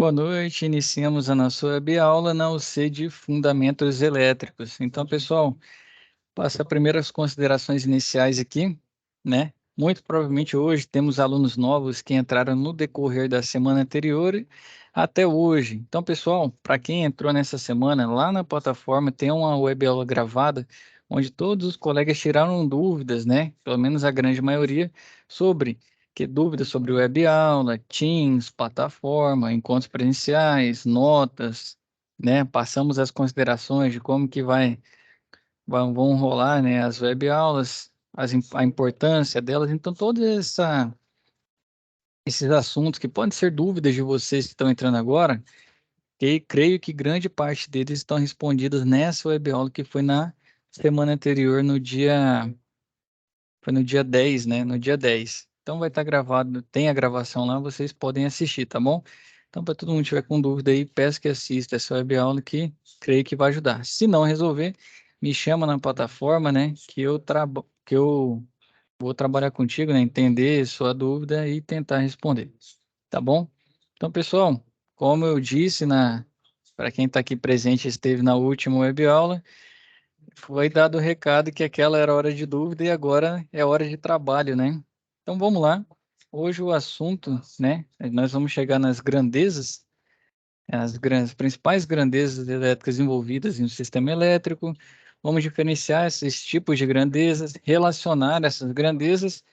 Boa noite, iniciamos a nossa web aula na UC de Fundamentos Elétricos. Então, pessoal, passa primeiras considerações iniciais aqui, né? Muito provavelmente hoje temos alunos novos que entraram no decorrer da semana anterior até hoje. Então, pessoal, para quem entrou nessa semana, lá na plataforma tem uma web aula gravada, onde todos os colegas tiraram dúvidas, né? Pelo menos a grande maioria, sobre dúvidas sobre web aula, Teams, plataforma, encontros presenciais, notas, né? Passamos as considerações de como que vão rolar, né, as web aulas, a importância delas. Então, esses assuntos que podem ser dúvidas de vocês que estão entrando agora, que creio que grande parte deles estão respondidas nessa web aula que foi na semana anterior, foi no dia 10, né, no dia 10. Então, vai estar gravado, tem a gravação lá, vocês podem assistir, tá bom? Então, para todo mundo que tiver com dúvida aí, peço que assista essa web aula que creio que vai ajudar. Se não resolver, me chama na plataforma, né, que eu vou trabalhar contigo, né, entender sua dúvida e tentar responder, tá bom? Então, pessoal, como eu disse para quem está aqui presente, esteve na última web aula, foi dado o recado que aquela era hora de dúvida e agora é hora de trabalho, né? Então, vamos lá. Hoje o assunto, né, nós vamos chegar nas grandezas, as principais grandezas elétricas envolvidas em um sistema elétrico. Vamos diferenciar esses tipos de grandezas, relacionar essas grandezas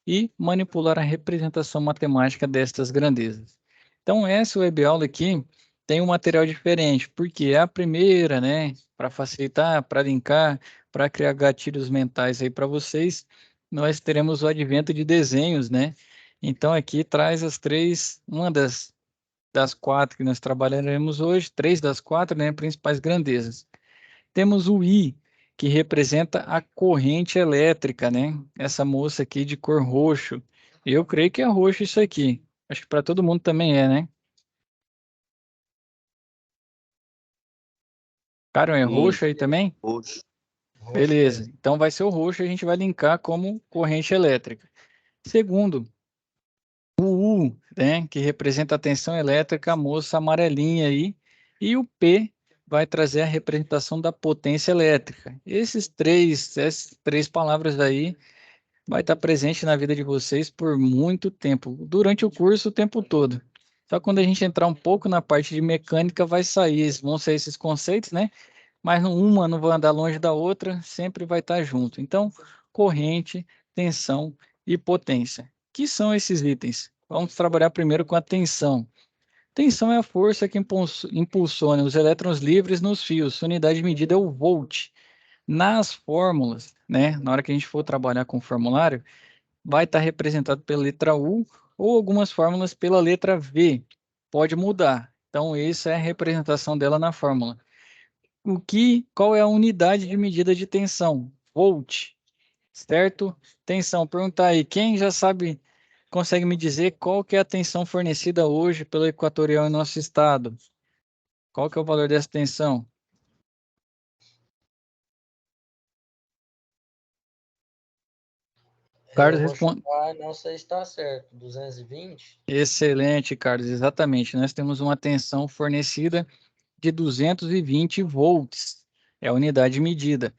e manipular a representação matemática destas grandezas. Então, essa web aula aqui tem um material diferente, porque é a primeira, né, para facilitar, para linkar, para criar gatilhos mentais aí para vocês, nós teremos o advento de desenhos, né? Então, aqui traz uma das quatro que nós trabalharemos hoje, três das quatro, né, principais grandezas. Temos o I, que representa a corrente elétrica, né? Essa moça aqui de cor roxo. Eu creio que é roxo isso aqui. Acho que para todo mundo também é, né? Cara, é roxo Isso, aí também? roxo. Roxo Beleza. mesmo. Então vai ser o roxo, a gente vai linkar como corrente elétrica. Segundo, o U, né, que representa a tensão elétrica, a moça amarelinha aí. E o P vai trazer a representação da potência elétrica. Essas três palavras aí vai estar presente na vida de vocês por muito tempo, durante o curso o tempo todo. Só quando a gente entrar um pouco na parte de mecânica vão sair esses conceitos, né? Mas uma não vai andar longe da outra, sempre vai estar junto. Então, corrente, tensão e potência. Que são esses itens? Vamos trabalhar primeiro com a tensão. Tensão é a força que impulsiona os elétrons livres nos fios. Sua unidade de medida é o volt. Nas fórmulas, né? Na hora que a gente for trabalhar com o formulário, vai estar representado pela letra U ou algumas fórmulas pela letra V. Pode mudar. Então, essa é a representação dela na fórmula. Qual é a unidade de medida de tensão? Volt, certo? Tensão. Perguntar aí, quem já sabe, consegue me dizer qual que é a tensão fornecida hoje pelo Equatorial em nosso estado? Qual que é o valor dessa tensão? Carlos Eu vou responde. chutar, não sei se está certo. 220? Excelente, Carlos. Exatamente. Nós temos uma tensão fornecida de 220 volts. É a unidade de medida.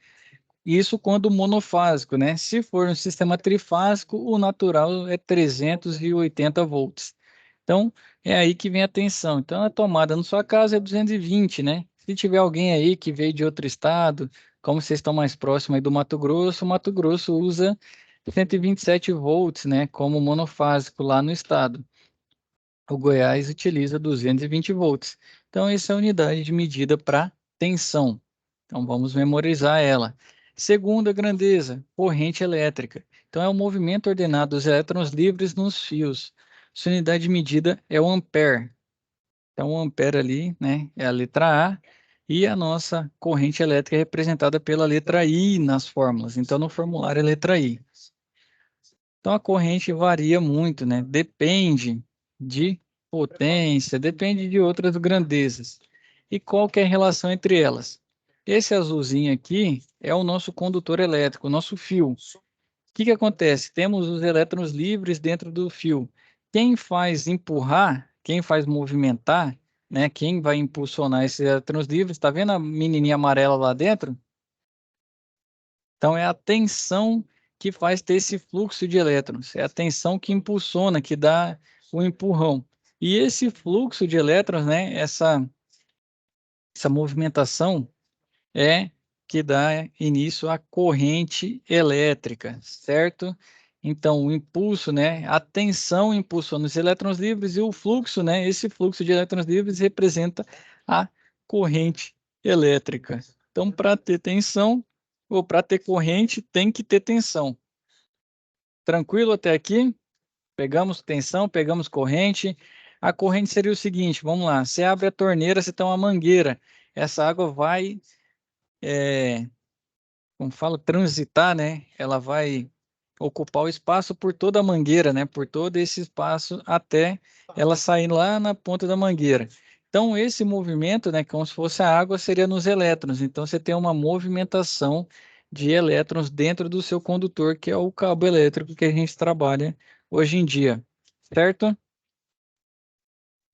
Isso quando monofásico, né? Se for um sistema trifásico, o natural é 380 volts. Então, é aí que vem a tensão. Então, a tomada na sua casa é 220, né? Se tiver alguém aí que veio de outro estado, como vocês estão mais próximos aí do o Mato Grosso usa 127 volts, né? Como monofásico lá no estado. O Goiás utiliza 220 volts. Então, essa é a unidade de medida para tensão. Então, vamos memorizar ela. Segunda grandeza, corrente elétrica. Então, é o movimento ordenado dos elétrons livres nos fios. Sua unidade de medida é o ampere. Então, o ampere ali, né, é a letra A. E a nossa corrente elétrica é representada pela letra I nas fórmulas. Então, no formulário é letra I. Então a corrente varia muito, né? Depende de potência, depende de outras grandezas. E qual que é a relação entre elas? Esse azulzinho aqui é o nosso condutor elétrico, o nosso fio. O que que acontece? Temos os elétrons livres dentro do fio. Quem faz empurrar, quem faz movimentar, né? Quem vai impulsionar esses elétrons livres, tá vendo a menininha amarela lá dentro? Então, é a tensão que faz ter esse fluxo de elétrons. É a tensão que impulsiona, que dá o empurrão. E esse fluxo de elétrons, né? Essa movimentação é que dá início à corrente elétrica, certo? Então, o impulso, né? A tensão impulsiona os elétrons livres e o fluxo, né? Esse fluxo de elétrons livres representa a corrente elétrica. Então, para ter tensão ou para ter corrente, tem que ter tensão. Tranquilo até aqui? Pegamos tensão, pegamos corrente. A corrente seria o seguinte, vamos lá. Você abre a torneira, você tem uma mangueira. Essa água vai, como fala, transitar, né? Ela vai ocupar o espaço por toda a mangueira, né? Por todo esse espaço até ela sair lá na ponta da mangueira. Então, esse movimento, né, como se fosse a água, seria nos elétrons. Então, você tem uma movimentação de elétrons dentro do seu condutor, que é o cabo elétrico que a gente trabalha hoje em dia, certo?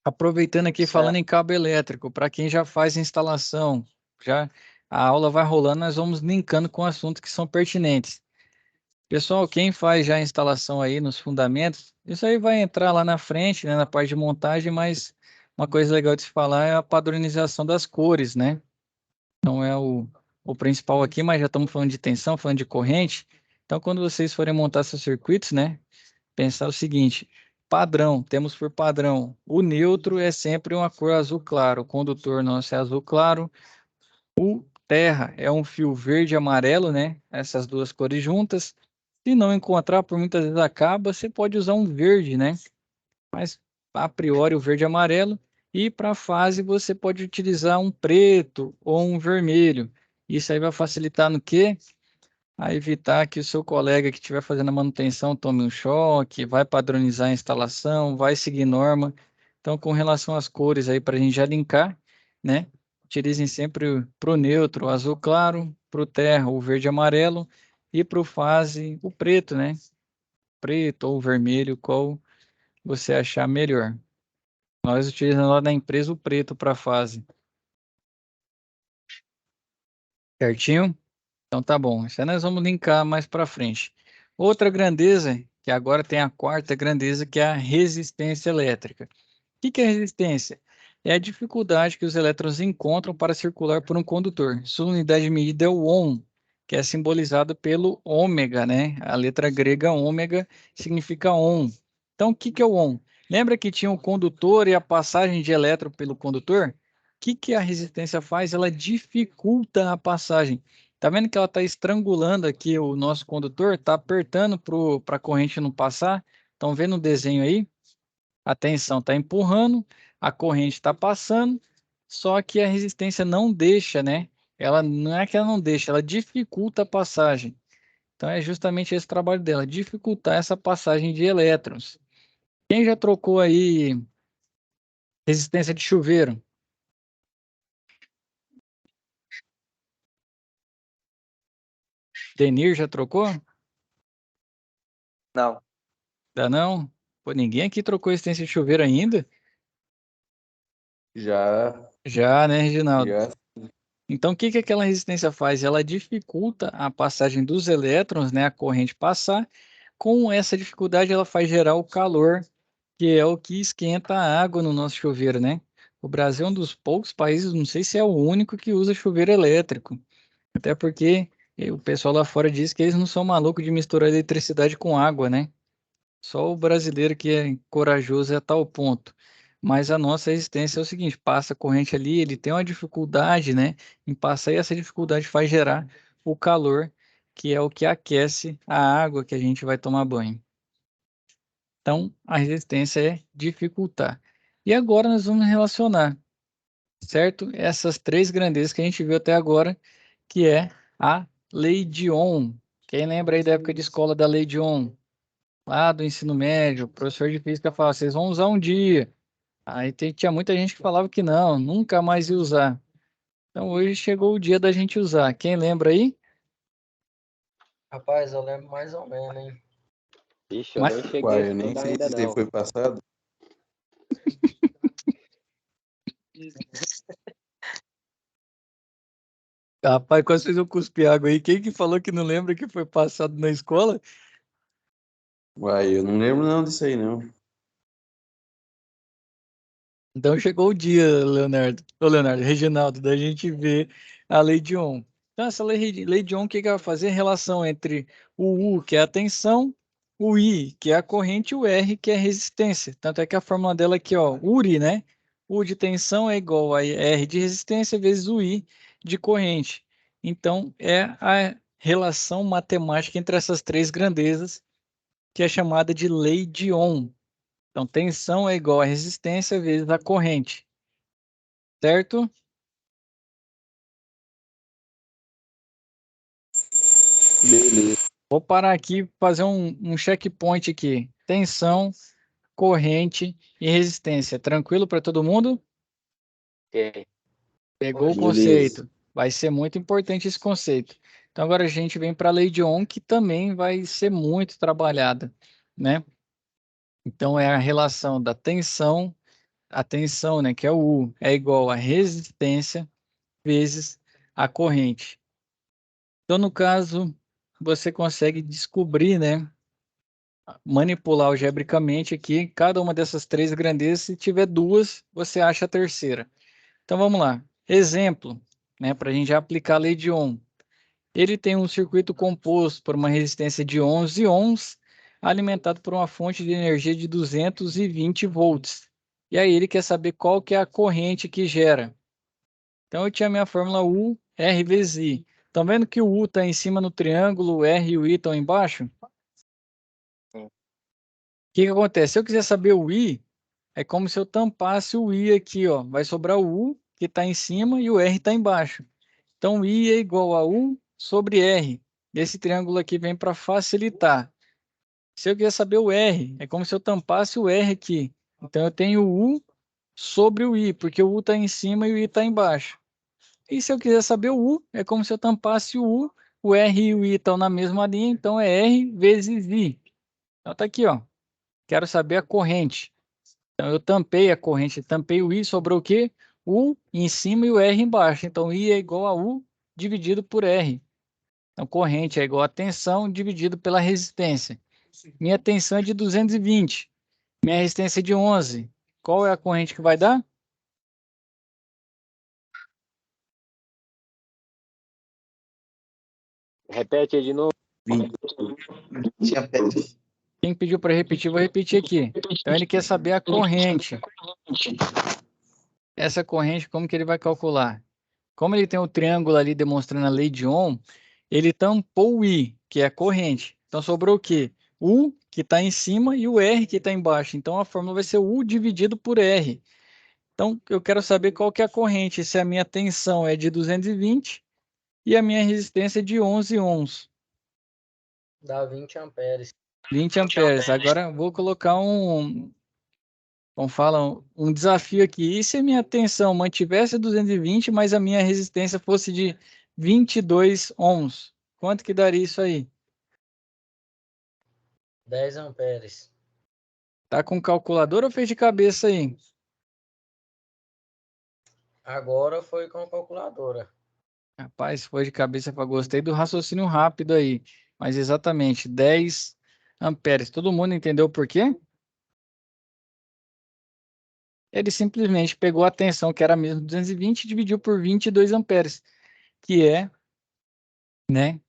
Aproveitando aqui, falando em cabo elétrico, para quem já faz instalação, já a aula vai rolando, nós vamos linkando com assuntos que são pertinentes. Pessoal, quem faz já a instalação aí nos fundamentos, isso aí vai entrar lá na frente, né, na parte de montagem, mas uma coisa legal de se falar é a padronização das cores, né? Não é o principal aqui, mas já estamos falando de tensão, falando de corrente. Então, quando vocês forem montar seus circuitos, né, pensar o seguinte: padrão, temos por padrão, o neutro é sempre uma cor azul claro, o condutor nosso é azul claro, o terra é um fio verde e amarelo, né? Essas duas cores juntas. Se não encontrar, por muitas vezes acaba, você pode usar um verde, né? Mas a priori o verde e amarelo. E para a fase você pode utilizar um preto ou um vermelho. Isso aí vai facilitar no quê? A evitar que o seu colega que estiver fazendo a manutenção tome um choque, vai padronizar a instalação, vai seguir norma. Então, com relação às cores aí, para a gente já linkar, né? Utilizem sempre para o neutro, o azul claro, para o terra, o verde e amarelo, e para o fase, o preto, né? Preto ou vermelho, qual você achar melhor. Nós utilizamos lá na empresa o preto para a fase. Certinho? Então tá bom, isso aí nós vamos linkar mais para frente. Outra grandeza, que agora tem a quarta grandeza, que é a resistência elétrica. O que que é resistência? É a dificuldade que os elétrons encontram para circular por um condutor. Sua unidade de medida é o ohm, que é simbolizado pelo ômega, né? A letra grega ômega significa ohm. Então, o que que é o ohm? Lembra que tinha o condutor e a passagem de elétron pelo condutor? O que que a resistência faz? Ela dificulta a passagem. Tá vendo que ela está estrangulando aqui o nosso condutor? Está apertando para a corrente não passar? Estão vendo o desenho aí? A tensão está empurrando, a corrente está passando, só que a resistência não deixa, né? Ela não é que ela não deixa, ela dificulta a passagem. Então é justamente esse trabalho dela, dificultar essa passagem de elétrons. Quem já trocou aí resistência de chuveiro? Denir já trocou? Não. Dá não? Pô, ninguém aqui trocou resistência de chuveiro ainda? Já. Já, né, Reginaldo? Já. Então, o que que aquela resistência faz? Ela dificulta a passagem dos elétrons, né, a corrente passar. Com essa dificuldade, ela faz gerar o calor, que é o que esquenta a água no nosso chuveiro, né? O Brasil é um dos poucos países, não sei se é o único, que usa chuveiro elétrico. Até porque o pessoal lá fora diz que eles não são malucos de misturar eletricidade com água, né? Só o brasileiro que é corajoso é a tal ponto. Mas a nossa resistência é o seguinte: passa a corrente ali, ele tem uma dificuldade, né, em passar, e essa dificuldade faz gerar o calor, que é o que aquece a água que a gente vai tomar banho. Então, a resistência é dificultar. E agora nós vamos relacionar, certo? Essas três grandezas que a gente viu até agora, que é a lei de Ohm. Quem lembra aí da época de escola da lei de Ohm? Lá do ensino médio, o professor de física falava, vocês vão usar um dia. Aí tinha muita gente que falava que não, nunca mais ia usar. Então hoje chegou o dia da gente usar. Quem lembra aí? Rapaz, eu lembro mais ou menos, hein? Ixi, eu Mas, nem cheguei a Uai, eu nem estudar sei ainda se isso aí não. foi passado. Rapaz, quando vocês vão cuspir água aí, quem que falou que não lembra que foi passado na escola? Uai, eu não lembro não disso aí, não. Então chegou o dia, Reginaldo, da gente ver a lei de Ohm. Então, essa lei de Ohm, o que que vai fazer? Relação entre o U, que é a tensão, o I, que é a corrente, e o R, que é a resistência. Tanto é que a fórmula dela aqui, ó, URI, né? U de tensão é igual a R de resistência vezes o I de corrente. Então, é a relação matemática entre essas três grandezas, que é chamada de lei de Ohm. Então, tensão é igual a resistência vezes a corrente. Certo? Beleza. Vou parar aqui e fazer um checkpoint aqui. Tensão, corrente e resistência. Tranquilo para todo mundo? Ok. Pegou o Beleza. conceito. Vai ser muito importante esse conceito. Então agora a gente vem para a lei de Ohm, que também vai ser muito trabalhada, né? Então é a relação da tensão, a tensão, né, que é o U, é igual a resistência vezes a corrente. Então no caso, você consegue descobrir, né, manipular algebricamente aqui cada uma dessas três grandezas. Se tiver duas, você acha a terceira. Então vamos lá. Exemplo, né, para a gente já aplicar a lei de Ohm. Ele tem um circuito composto por uma resistência de 11 ohms, alimentado por uma fonte de energia de 220 volts. E aí ele quer saber qual que é a corrente que gera. Então eu tinha minha fórmula U, R vezes I. Estão vendo que o U está em cima no triângulo, o R e o I estão embaixo? Sim. O que que acontece? Se eu quiser saber o I, é como se eu tampasse o I aqui, ó. Vai sobrar o U, que está em cima, e o R está embaixo. Então, I é igual a U sobre R. Esse triângulo aqui vem para facilitar. Se eu quiser saber o R, é como se eu tampasse o R aqui. Então, eu tenho o U sobre o I, porque o U está em cima e o I está embaixo. E se eu quiser saber o U, é como se eu tampasse o R e o I estão na mesma linha, então é R vezes I. Então, tá aqui, ó. Quero saber a corrente. Então, eu tampei a corrente, tampei o I, sobrou o quê? U em cima e o R embaixo. Então, I é igual a U dividido por R. Então, corrente é igual a tensão dividido pela resistência. Minha tensão é de 220. Minha resistência é de 11. Qual é a corrente que vai dar? Repete aí de novo. 20 amperes. Quem pediu para repetir, vou repetir aqui. Então, ele quer saber a corrente. Essa corrente, como que ele vai calcular? Como ele tem o triângulo ali demonstrando a lei de Ohm, ele tampou o I, que é a corrente. Então sobrou o quê? U, que está em cima, e o R, que está embaixo. Então a fórmula vai ser U dividido por R. Então eu quero saber qual que é a corrente, se a minha tensão é de 220 e a minha resistência é de 11 ohms. Dá 20 amperes. 20 amperes. Agora vou colocar como falam, um desafio aqui. E se a minha tensão mantivesse 220, mas a minha resistência fosse de 22 ohms? Quanto que daria isso aí? 10 amperes. Tá com calculadora ou fez de cabeça aí? Agora foi com a calculadora. Rapaz, foi de cabeça para gostei do raciocínio rápido aí. Mas exatamente, 10 amperes. Todo mundo entendeu por quê? Ele simplesmente pegou a tensão, que era mesmo 220, e dividiu por 22 amperes, que é, né,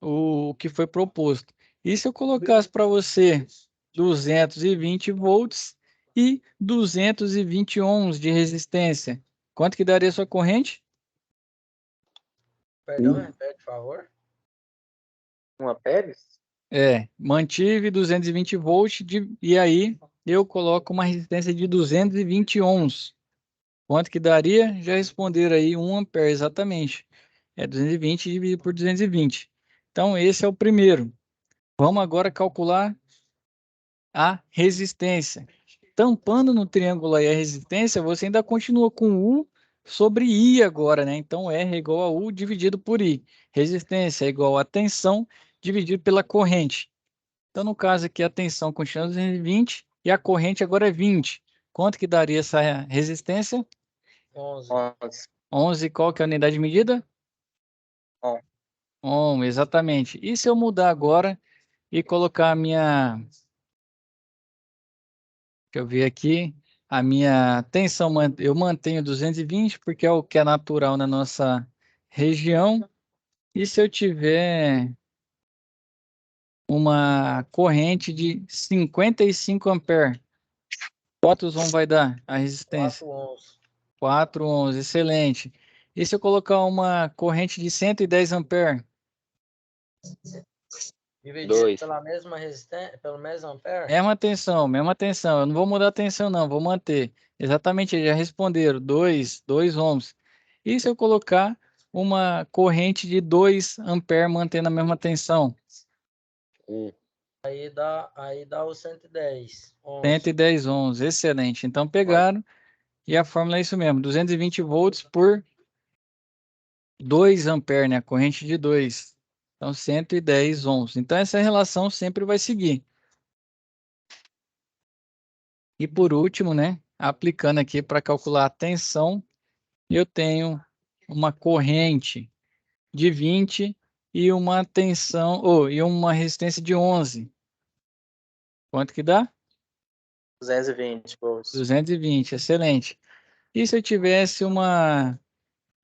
o que foi proposto. E se eu colocasse para você 220 volts e 220 ohms de resistência, quanto que daria a sua corrente? Perdão, repete, por favor. 1 amperes? Mantive 220 volts e aí eu coloco uma resistência de 220 ohms. Quanto que daria? Já responderam aí 1 ampere, exatamente. É 220 dividido por 220. Então, esse é o primeiro. Vamos agora calcular a resistência. Tampando no triângulo aí a resistência, você ainda continua com U sobre I agora, né? Então, R é igual a U dividido por I. Resistência é igual a tensão dividido pela corrente. Então, no caso aqui, a tensão continua 220 e a corrente agora é 20. Quanto que daria essa resistência? 11. 11, qual que é a unidade de medida? Ohm. Ohm, exatamente. E se eu mudar agora e colocar a minha... Deixa eu ver aqui. A minha tensão, eu mantenho 220, porque é o que é natural na nossa região. E se eu tiver uma corrente de 55 amperes, quantos ohm vai dar a resistência? 4 ohms. 4 ohms, excelente. E se eu colocar uma corrente de 110 amperes? Dividido 2. pela mesma resistência, pelo mesmo ampere? Mesma tensão, mesma tensão. Eu não vou mudar a tensão, não, vou manter. Exatamente, eles já responderam, 2 ohms. E se eu colocar uma corrente de 2 amperes mantendo a mesma tensão? 1. Aí dá os 110 ohms. 110 ohms, excelente. Então pegaram e a fórmula é isso mesmo, 220 volts por 2 amperes, né? Corrente de 2. Então 110 ohms. Então essa relação sempre vai seguir. E por último, né, aplicando aqui para calcular a tensão, eu tenho uma corrente de 20 e uma tensão, e uma resistência de 11. Quanto que dá? 220 volts. 220, excelente. E se eu tivesse uma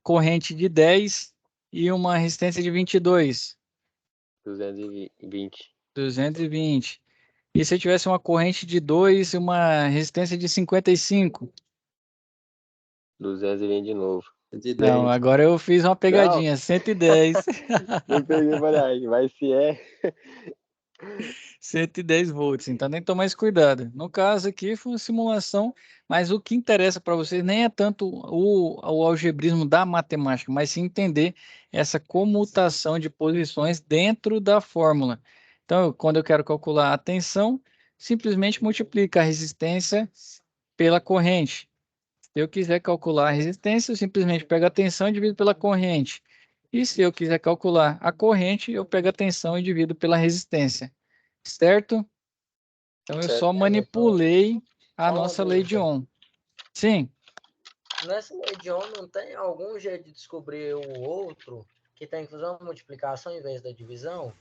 corrente de 10 e uma resistência de 22? 220. 220. E se eu tivesse uma corrente de 2 e uma resistência de 55? 220 de novo. 110. Não, agora eu fiz uma pegadinha, 110. Não peguei para aí, mas se é. 110 volts, então tem que tomar esse cuidado. No caso aqui foi uma simulação, mas o que interessa para vocês nem é tanto o algebrismo da matemática, mas sim entender essa comutação de posições dentro da fórmula. Então, quando eu quero calcular a tensão, simplesmente multiplica a resistência pela corrente. Se eu quiser calcular a resistência, eu simplesmente pego a tensão e divido pela corrente. E se eu quiser calcular a corrente, eu pego a tensão e divido pela resistência. Certo? Então eu Certo. só manipulei a Só uma nossa lei de dúvida. Ohm. Sim, Nessa lei de Ohm não tem algum jeito de descobrir o outro que tem que fazer uma multiplicação em vez da divisão?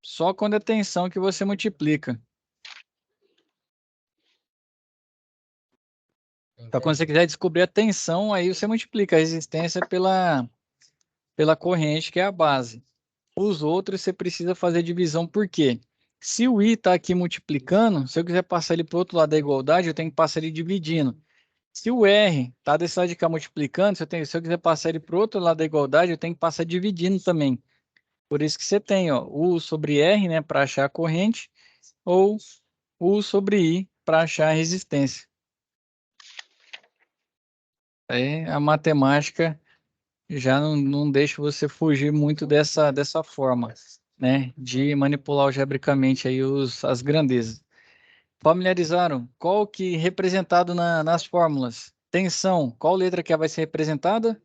só quando é tensão que você multiplica. Então quando você Entendi. quiser descobrir a tensão, aí você multiplica a resistência pela corrente, que é a base. Os outros você precisa fazer divisão, por quê? Se o I está aqui multiplicando, se eu quiser passar ele para o outro lado da igualdade, eu tenho que passar ele dividindo. Se o R está desse lado de cá multiplicando, se eu quiser passar ele para o outro lado da igualdade, eu tenho que passar dividindo também. Por isso que você tem, ó, U sobre R, né, para achar a corrente, ou U sobre I para achar a resistência. Aí a matemática já não deixa você fugir muito dessa forma, né, de manipular algebricamente aí as grandezas. Familiarizaram? Qual que representado nas fórmulas? Tensão, qual letra que vai ser representada?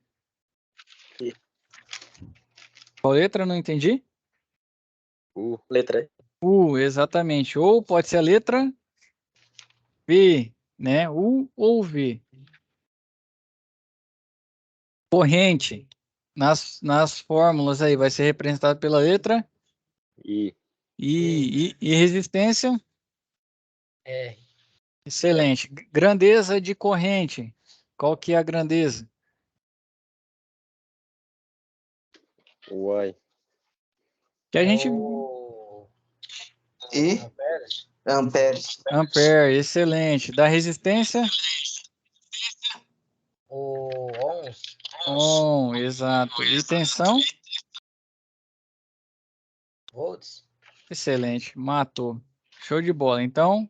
I. Qual letra? Não entendi. Letra I. Exatamente. Ou pode ser a letra V, né? U ou V. Corrente, nas fórmulas aí, vai ser representado pela letra I. e resistência. R. Excelente. Grandeza de corrente. Qual que é a grandeza? Y. Que a gente... E Amperes? amperes. Ampere, excelente. Da resistência? Ohms? Ohm, exato. E tensão? Volts? Excelente. Matou. Show de bola. Então,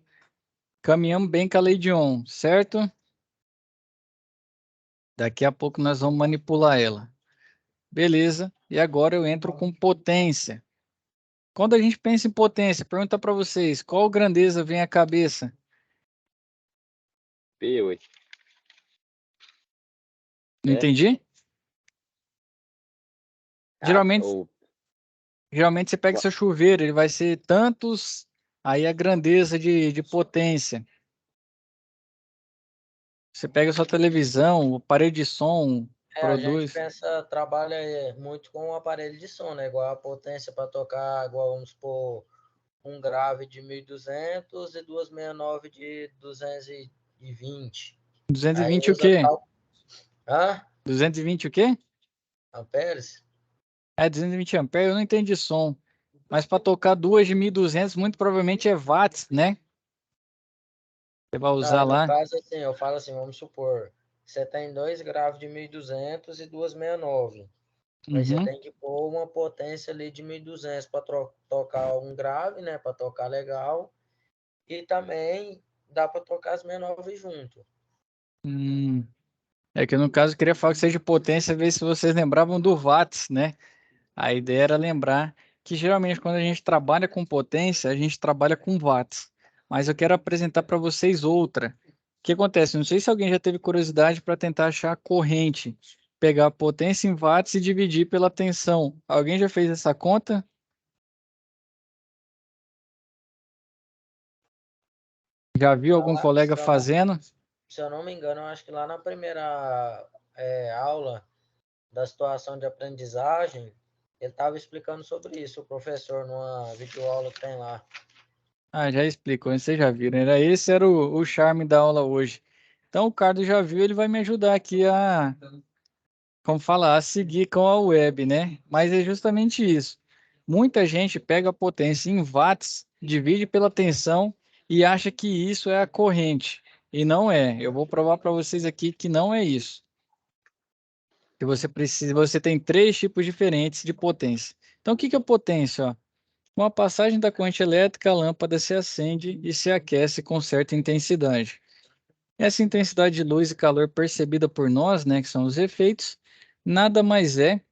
caminhamos bem com a lei de Ohm, certo? Daqui a pouco nós vamos manipular ela. Beleza. E agora eu entro com potência. Quando a gente pensa em potência, pergunta para vocês, qual grandeza vem à cabeça? P, ué. Não É? entendi? Geralmente, Ou geralmente você pega seu chuveiro, ele vai ser tantos, aí a grandeza de potência. Você pega a sua televisão, o aparelho de som, A gente produz. trabalha muito com o aparelho de som, né? Igual a potência para tocar, igual vamos supor, um grave de 1.200 e 269 de 220. 220 Aí o usa quê? tal. Hã? 220 o quê? Amperes? É 220 amperes, eu não entendi som. Mas para tocar duas de 1.200, muito provavelmente é watts, né? Você vai Não, usar aí no lá. caso, assim, eu falo assim, vamos supor, você tem dois graves de 1.200 e 269. Aí você Uhum. tem que pôr uma potência ali de 1.200 para tocar um grave, né? Para tocar legal. E também dá para tocar as menores junto. Hum. É que no caso eu queria falar que seja potência, ver se vocês lembravam do watts, né? A ideia era lembrar que geralmente quando a gente trabalha com potência, a gente trabalha com watts. Mas eu quero apresentar para vocês outra. O que acontece? Não sei se alguém já teve curiosidade para tentar achar a corrente, pegar a potência em watts e dividir pela tensão. Alguém já fez essa conta? Já viu algum Falar, colega fazendo? se eu não me engano, eu acho que lá na primeira aula da situação de aprendizagem, ele estava explicando sobre isso, o professor, numa videoaula que tem lá. Ah, já explicou, vocês já viram. Esse era o charme da aula hoje. Então o Carlos já viu, ele vai me ajudar aqui a, como falar, a seguir com a web, né? Mas é justamente isso. Muita gente pega a potência em watts, divide pela tensão e acha que isso é a corrente. E não é. Eu vou provar para vocês aqui que não é isso. Que você precisa, você tem três tipos diferentes de potência. Então o que que é potência, ó? Com a passagem da corrente elétrica, a lâmpada se acende e se aquece com certa intensidade. Essa intensidade de luz e calor percebida por nós, né, que são os efeitos, nada mais é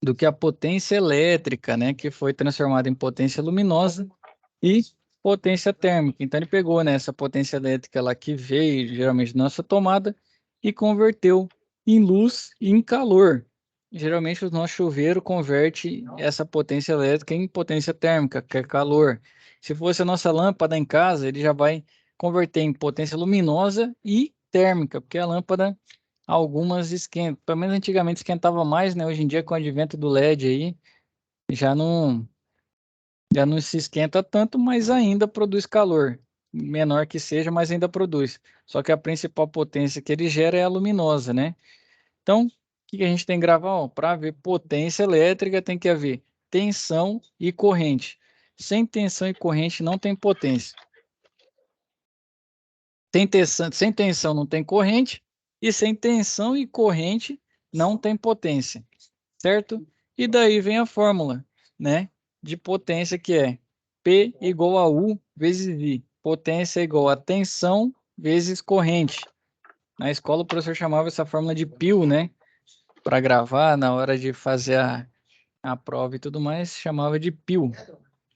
do que a potência elétrica, né, que foi transformada em potência luminosa e potência térmica. Então ele pegou, né, essa potência elétrica lá que veio geralmente da nossa tomada e converteu em luz e em calor. Geralmente o nosso chuveiro converte essa potência elétrica em potência térmica, que é calor. Se fosse a nossa lâmpada em casa, ele já vai converter em potência luminosa e térmica, porque a lâmpada algumas esquentam, pelo menos antigamente esquentava mais, né? Hoje em dia com o advento do LED aí, já não já não se esquenta tanto, mas ainda produz calor. Menor que seja, mas ainda produz. Só que a principal potência que ele gera é a luminosa, né? Então, o que que a gente tem que gravar? Para ver potência elétrica tem que haver tensão e corrente. Sem tensão e corrente não tem potência. Sem tensão não tem corrente, e sem tensão e corrente não tem potência, certo? E daí vem a fórmula, né, de potência que é P igual a U vezes I. Potência é igual a tensão vezes corrente. Na escola o professor chamava essa fórmula de pio, né, para gravar na hora de fazer a prova e tudo mais, chamava de pio,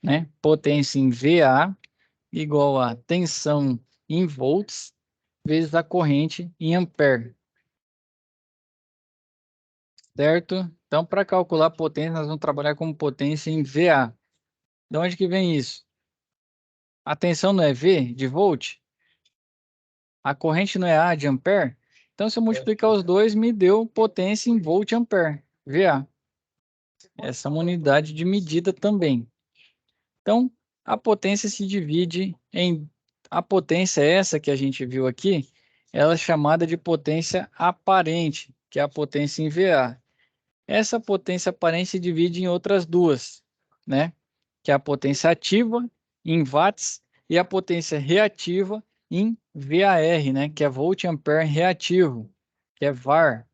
né? Potência em VA igual a tensão em volts vezes a corrente em ampere, certo? Então, para calcular a potência, nós vamos trabalhar com potência em VA. De onde que vem isso? A tensão não é V de volt? A corrente não é A de ampere? Então, se eu multiplicar os dois, me deu potência em volt ampere, VA. Essa é uma unidade de medida também. Então, a potência se divide em... A potência essa que a gente viu aqui, ela é chamada de potência aparente, que é a potência em VA. Essa potência aparente se divide em outras duas, né? Que é a potência ativa em watts e a potência reativa em VAR, né? Que é volt ampere reativo, que é VAR.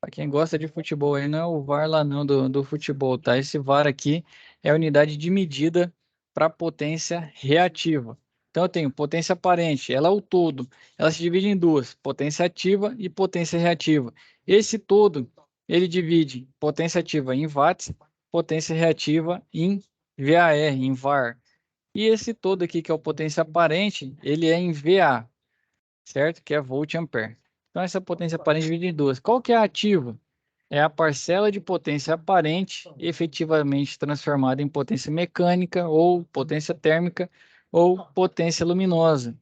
Para quem gosta de futebol, aí não é o VAR lá não do futebol, tá? Esse VAR aqui é a unidade de medida para potência reativa. Então eu tenho potência aparente, ela é o todo. Ela se divide em duas, potência ativa e potência reativa. Esse todo ele divide potência ativa em watts, potência reativa em VAR, em VAR. E esse todo aqui, que é o potência aparente, ele é em VA, certo? Que é volt ampere. Então, essa potência aparente divide em duas. Qual que é a ativa? É a parcela de potência aparente efetivamente transformada em potência mecânica, ou potência térmica, ou potência luminosa.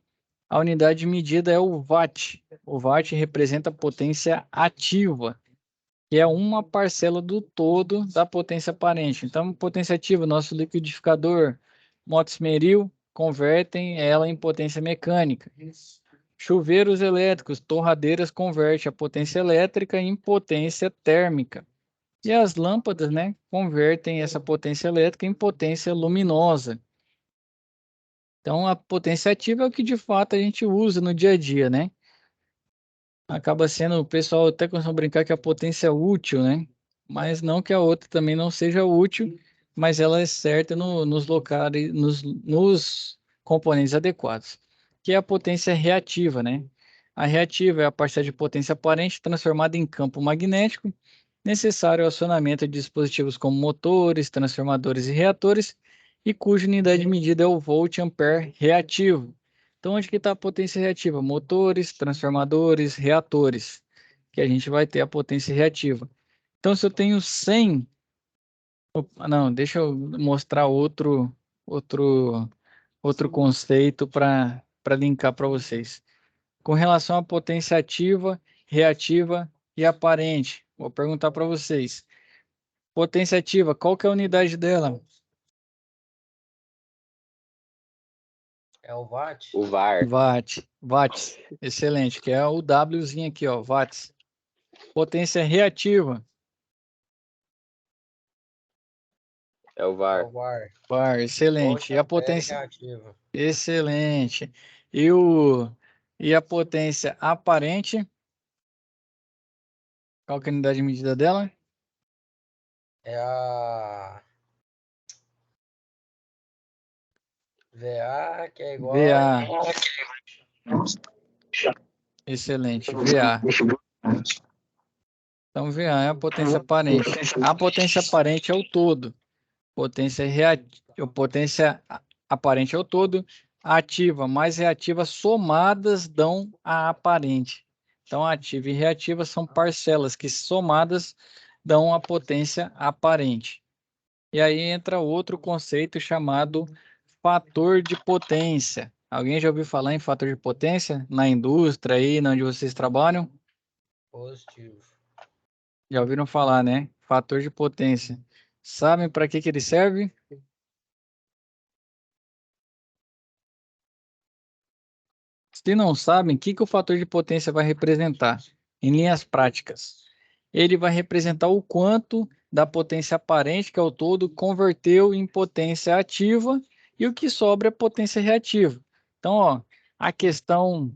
A unidade de medida é o watt. O watt representa a potência ativa, que é uma parcela do todo da potência aparente. Então, potência ativa, nosso liquidificador, moto esmeril, convertem ela em potência mecânica. Chuveiros elétricos, torradeiras converte a potência elétrica em potência térmica. E as lâmpadas, né, convertem essa potência elétrica em potência luminosa. Então, a potência ativa é o que de fato a gente usa no dia a dia, né? Acaba sendo, o pessoal até costuma brincar que a potência é útil, né? Mas não que a outra também não seja útil, mas ela é certa nos locais, nos componentes adequados. Que é a potência reativa, né? A reativa é a parcela de potência aparente transformada em campo magnético, necessário ao acionamento de dispositivos como motores, transformadores e reatores, e cuja unidade de medida é o volt-ampere reativo. Então, onde que está a potência reativa? Motores, transformadores, reatores, que a gente vai ter a potência reativa. Então, se eu tenho 100... Não, deixa eu mostrar outro conceito para linkar para vocês. Com relação à potência ativa, reativa e aparente, vou perguntar para vocês. Potência ativa, qual que é a unidade dela? É o watt? O VAR. Watts. Excelente, que é o Wzinho aqui, ó, watts. Potência reativa. É o É VAR. o var. Var, excelente. E a potência? Reativa. Excelente. E a potência aparente? Qual que é a unidade de medida dela? É a VA, que é igual VA. Excelente, VA. Então, VA é a potência aparente. A potência aparente é o todo. Potência aparente é o todo. Ativa mais reativa somadas dão a aparente. Então, ativa e reativa são parcelas que somadas dão a potência aparente. E aí entra outro conceito chamado fator de potência. Alguém já ouviu falar em fator de potência na indústria aí, onde vocês trabalham? positivo. Já ouviram falar, né? Fator de potência. Sabem para que ele serve? Se não sabem, o que o fator de potência vai representar? Em linhas práticas, ele vai representar o quanto da potência aparente, que é o todo, converteu em potência ativa, e o que sobra é potência reativa. Então, ó, a questão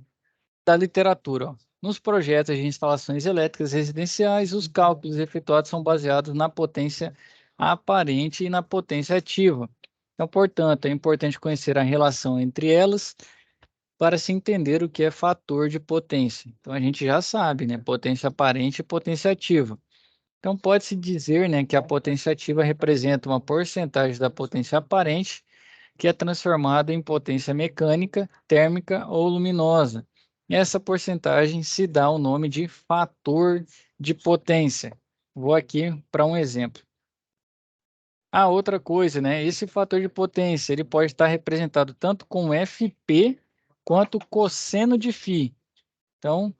da literatura. Ó. Nos projetos de instalações elétricas residenciais, os cálculos efetuados são baseados na potência aparente e na potência ativa. Então, portanto, é importante conhecer a relação entre elas para se entender o que é fator de potência. Então, a gente já sabe, né? Potência aparente e potência ativa. Então, pode-se dizer, né, que a potência ativa representa uma porcentagem da potência aparente que é transformada em potência mecânica, térmica ou luminosa. Essa porcentagem se dá o nome de fator de potência. Vou aqui para um exemplo. Ah, outra coisa, né? Esse fator de potência ele pode estar representado tanto com FP quanto cosseno de φ. Então,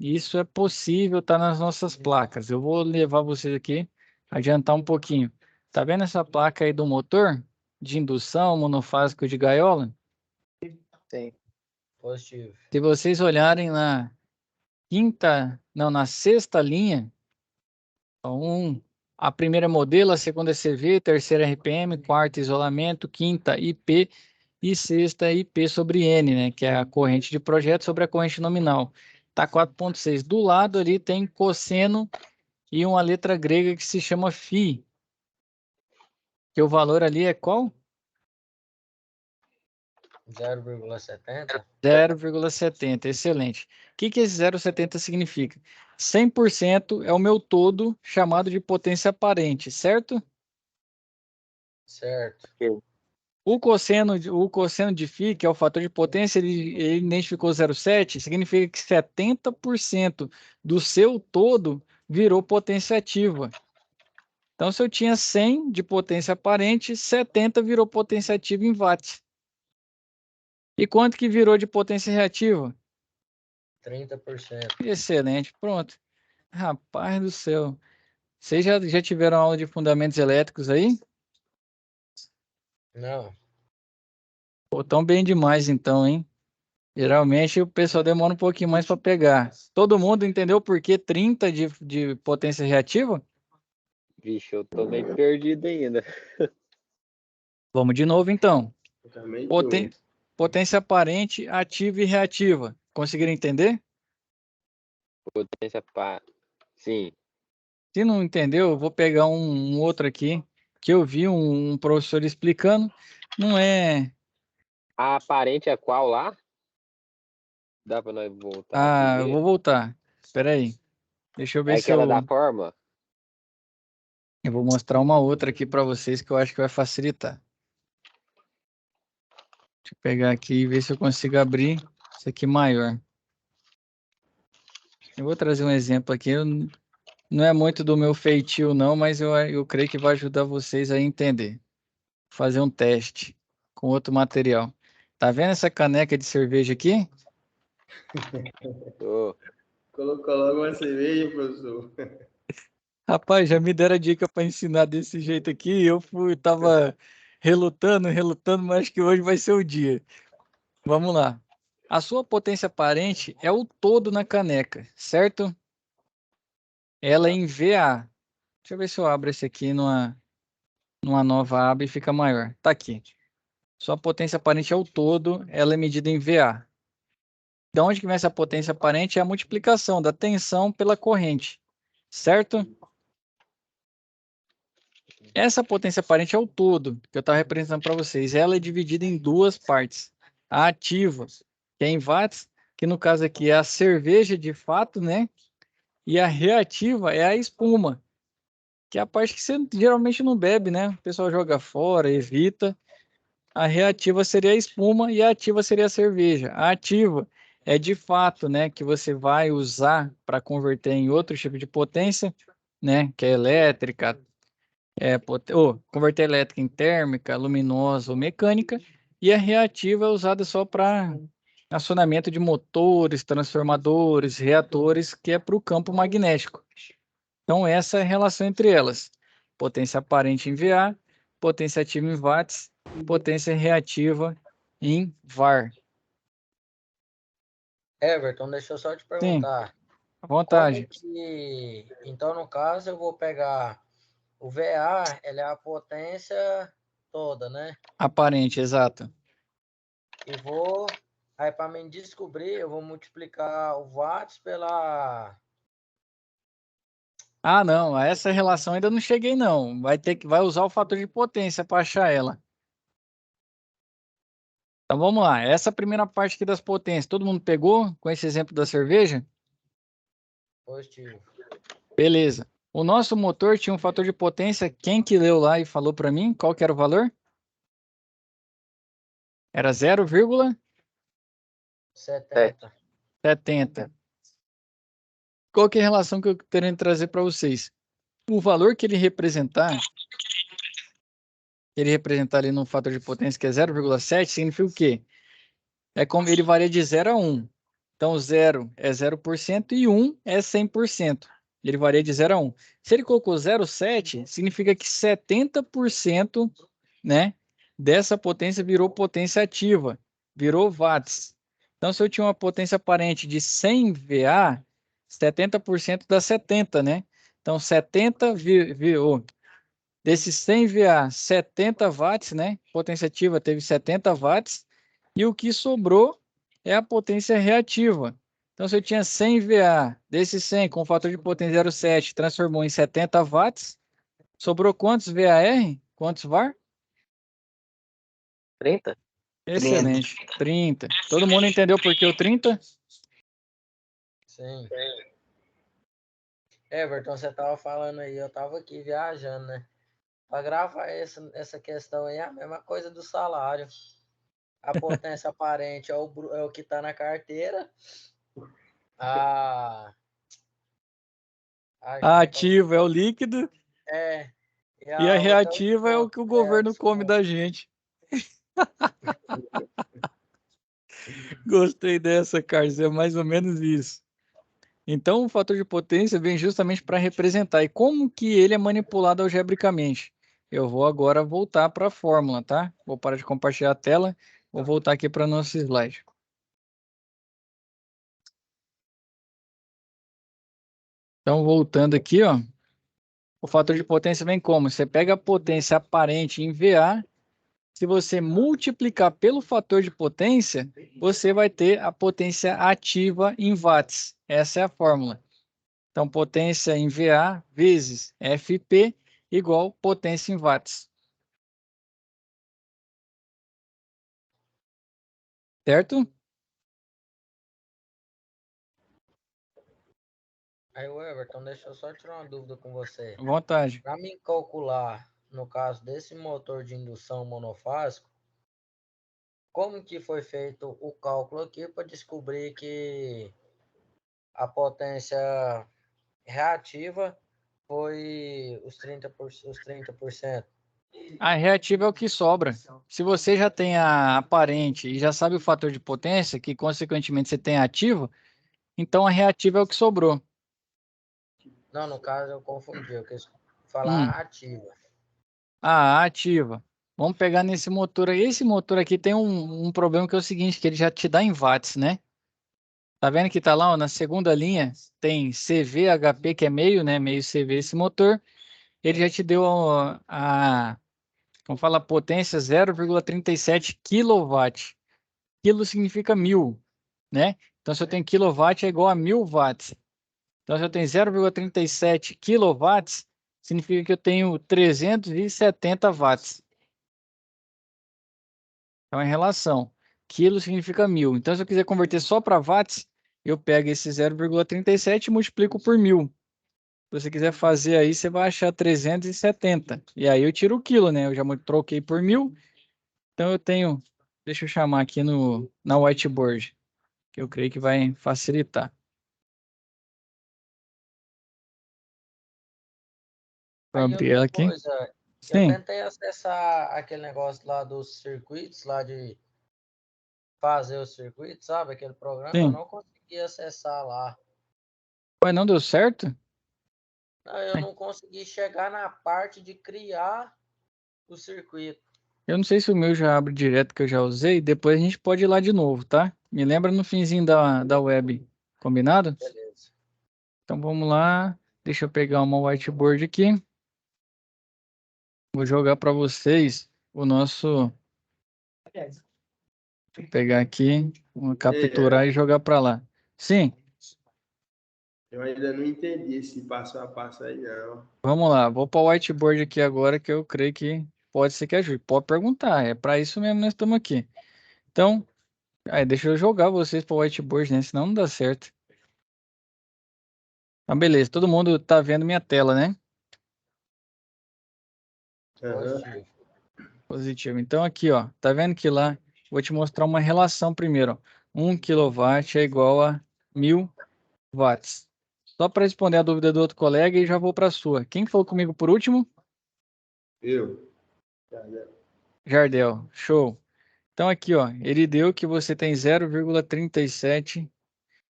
isso é possível estar nas nossas placas. Eu vou levar vocês aqui, adiantar um pouquinho. Tá vendo essa placa aí do motor de indução monofásico de gaiola? Sim. Positivo. Se vocês olharem na na sexta linha, a primeira é modelo, a segunda é CV, terceira é RPM, quarta isolamento, quinta IP e sexta é IP sobre N, né, que é a corrente de projeto sobre a corrente nominal. Tá 4.6. Do lado ali tem cosseno e uma letra grega que se chama φ, que o valor ali é qual? 0,70. 0,70, excelente. O que esse 0,70 significa? 100% é o meu todo chamado de potência aparente, certo? Certo. O cosseno de φ, que é o fator de potência, ele identificou 0,7, significa que 70% do seu todo virou potência ativa. Então, se eu tinha 100 de potência aparente, 70 virou potência ativa em watts. E quanto que virou de potência reativa? 30%. Excelente, pronto. Rapaz do céu. Vocês já tiveram aula de fundamentos elétricos aí? Não. Pô, tão bem demais então, hein? Geralmente o pessoal demora um pouquinho mais para pegar. Todo mundo entendeu por que 30 de potência reativa? Vixe, eu tô meio perdido ainda. Vamos de novo então. Eu também Poten- Potência aparente, ativa e reativa. Conseguiram entender? Potência pá. Sim. Se não entendeu, eu vou pegar um outro aqui que eu vi um professor explicando. Não é. A aparente é qual lá? Dá pra nós voltar aqui e Ah, eu ver? vou voltar. Espera aí. Deixa eu É ver se aquela da eu. forma? Eu vou mostrar uma outra aqui para vocês que eu acho que vai facilitar. Deixa eu pegar aqui e ver se eu consigo abrir isso aqui maior. Eu vou trazer um exemplo aqui. Não é muito do meu feitio, não, mas eu creio que vai ajudar vocês a entender. Vou fazer um teste com outro material. Tá vendo essa caneca de cerveja aqui? Tô. Colocou logo uma cerveja, professor. Rapaz, já me deram a dica para ensinar desse jeito aqui. Tava relutando, mas acho que hoje vai ser o dia. Vamos lá. A sua potência aparente é o todo na caneca, certo? Ela é em VA. Deixa eu ver se eu abro esse aqui numa nova aba e fica maior. Tá aqui. Sua potência aparente é o todo, ela é medida em VA. De onde que vem essa potência aparente? É a multiplicação da tensão pela corrente, certo? Essa potência aparente é o todo que eu estava representando para vocês. Ela é dividida em duas partes. A ativa, que é em watts, que no caso aqui é a cerveja de fato, né? E a reativa é a espuma, que é a parte que você geralmente não bebe, né? O pessoal joga fora, evita. A reativa seria a espuma e a ativa seria a cerveja. A ativa é de fato, né, que você vai usar para converter em outro tipo de potência, né, que é elétrica, ou converter elétrica em térmica, luminosa ou mecânica, e a reativa é usada só para acionamento de motores, transformadores, reatores, que é para o campo magnético. Então, essa é a relação entre elas. Potência aparente em VA, potência ativa em watts, potência reativa em VAR. Everton, deixa eu só te Sim, perguntar. à Como vontade. que... Então, no caso, eu vou pegar o VA, ele é a potência toda, né? Aparente, exato. E vou... Aí, para mim descobrir, eu vou multiplicar o watts pela... Ah, não, a essa relação ainda não cheguei, não. Vai usar o fator de potência para achar ela. Então vamos lá. Essa primeira parte aqui das potências, todo mundo pegou com esse exemplo da cerveja? Positivo. Beleza. O nosso motor tinha um fator de potência. Quem que leu lá e falou para mim? Qual que era o valor? Era 70. 0,70. Qual que é a relação que eu querendo trazer para vocês? O valor que ele representar ali no fator de potência, que é 0,7, significa o quê? É como ele varia de 0 a 1. Então, 0 é 0% e 1 é 100%. Ele varia de 0 a 1. Se ele colocou 0,7, significa que 70%, né, dessa potência virou potência ativa, virou watts. Então, se eu tinha uma potência aparente de 100 VA, 70% dá 70, né? Então, 70 desses 100 VA, 70 watts, né? Potência ativa teve 70 watts. E o que sobrou é a potência reativa. Então, se eu tinha 100 VA, desses 100 com fator de potência 0,7, transformou em 70 watts, sobrou quantos VAR? Quantos VAR? 30? Excelente, 30. Todo mundo entendeu por que o 30? Sim. Everton, você tava falando aí, eu tava aqui viajando, né? Para gravar essa questão aí, é a mesma coisa do salário. A potência aparente é o que está na carteira. A, A ativa é o líquido é, e e a a outra é o reativa é o desconto. que o É o governo come desconto. da gente. Gostei dessa, Carlos. É mais ou menos isso. Então, o fator de potência vem justamente para representar. E como que ele é manipulado algebricamente? Eu vou agora voltar para a fórmula, tá? Vou parar de compartilhar a tela. Vou voltar aqui para o nosso slide. Então, voltando aqui, ó. O fator de potência vem como? Você pega a potência aparente em VA. Se você multiplicar pelo fator de potência, você vai ter a potência ativa em watts. Essa é a fórmula. Então, potência em VA vezes FP igual potência em watts. Certo? Aí, Everton, deixa eu só tirar uma dúvida com você. À vontade. Para mim calcular, no caso desse motor de indução monofásico, como que foi feito o cálculo aqui para descobrir que a potência reativa foi os 30%? A reativa é o que sobra. Se você já tem a aparente e já sabe o fator de potência, que consequentemente você tem a ativa, então a reativa é o que sobrou. Não, no caso eu confundi, eu quis falar ativa. A ativa. Vamos pegar nesse motor aí. Esse motor aqui tem um problema que é o seguinte, que ele já te dá em watts, né? Tá vendo que tá lá, ó, na segunda linha, tem CV, HP, que é meio, né? Meio CV esse motor. Ele já te deu como fala, potência 0,37 kW. Quilo significa 1000, né? Então, se eu tenho quilowatt, é igual a 1000 watts. Então, se eu tenho 0,37 quilowatts, significa que eu tenho 370 watts. Então, é relação. Quilo significa 1000. Então, se eu quiser converter só para watts, eu pego esse 0,37 e multiplico por 1000. Se você quiser fazer aí, você vai achar 370. E aí eu tiro o quilo, né? Eu já troquei por 1000. Então, eu tenho... Deixa eu chamar aqui na whiteboard, que eu creio que vai facilitar. Vou Aí abrir outra ela aqui. coisa, eu Sim, tentei acessar aquele negócio lá dos circuitos, lá de fazer o circuito, sabe? Aquele programa, eu sim. não consegui acessar lá. Mas não deu certo? Não, eu não consegui chegar na parte de criar o circuito. Eu não sei se o meu já abre direto, que eu já usei. Depois a gente pode ir lá de novo, tá? Me lembra no finzinho da web. Combinado? Beleza. Então vamos lá. Deixa eu pegar uma whiteboard aqui. Vou jogar para vocês o nosso... Deixa eu pegar aqui, vou capturar e jogar para lá. Sim, Eu ainda não entendi esse passo a passo aí, não. vamos lá. Vou para o whiteboard aqui agora, que eu creio que pode ser que ajude. Pode perguntar, é para isso mesmo que nós estamos aqui. Então, deixa eu jogar vocês para o whiteboard, né? Senão não dá certo. Então, beleza. Todo mundo tá vendo minha tela, né? Positivo. Positivo. Então, aqui, ó. Tá vendo que lá... Vou te mostrar uma relação primeiro, ó. 1 kW é igual a 1000 watts. Só para responder a dúvida do outro colega e já vou para a sua. Quem falou comigo por último? Eu. Jardel. Show. Então, aqui, ó. Ele deu que você tem 0,37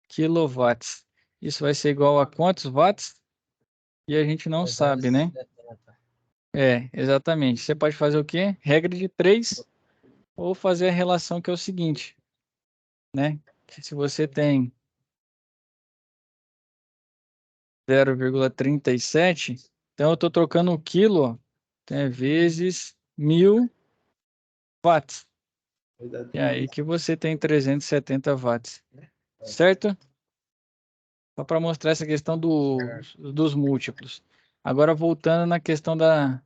quilowatts. Isso vai ser igual a quantos watts? E a gente não sabe, né? 370. Exatamente. Você pode fazer o quê? Regra de 3 ou fazer a relação que é o seguinte, né? Que se você tem 0,37, então eu estou trocando o quilo, ó, então vezes 1000 watts. E aí que você tem 370 watts. Certo? Só para mostrar essa questão dos múltiplos. Agora voltando na questão da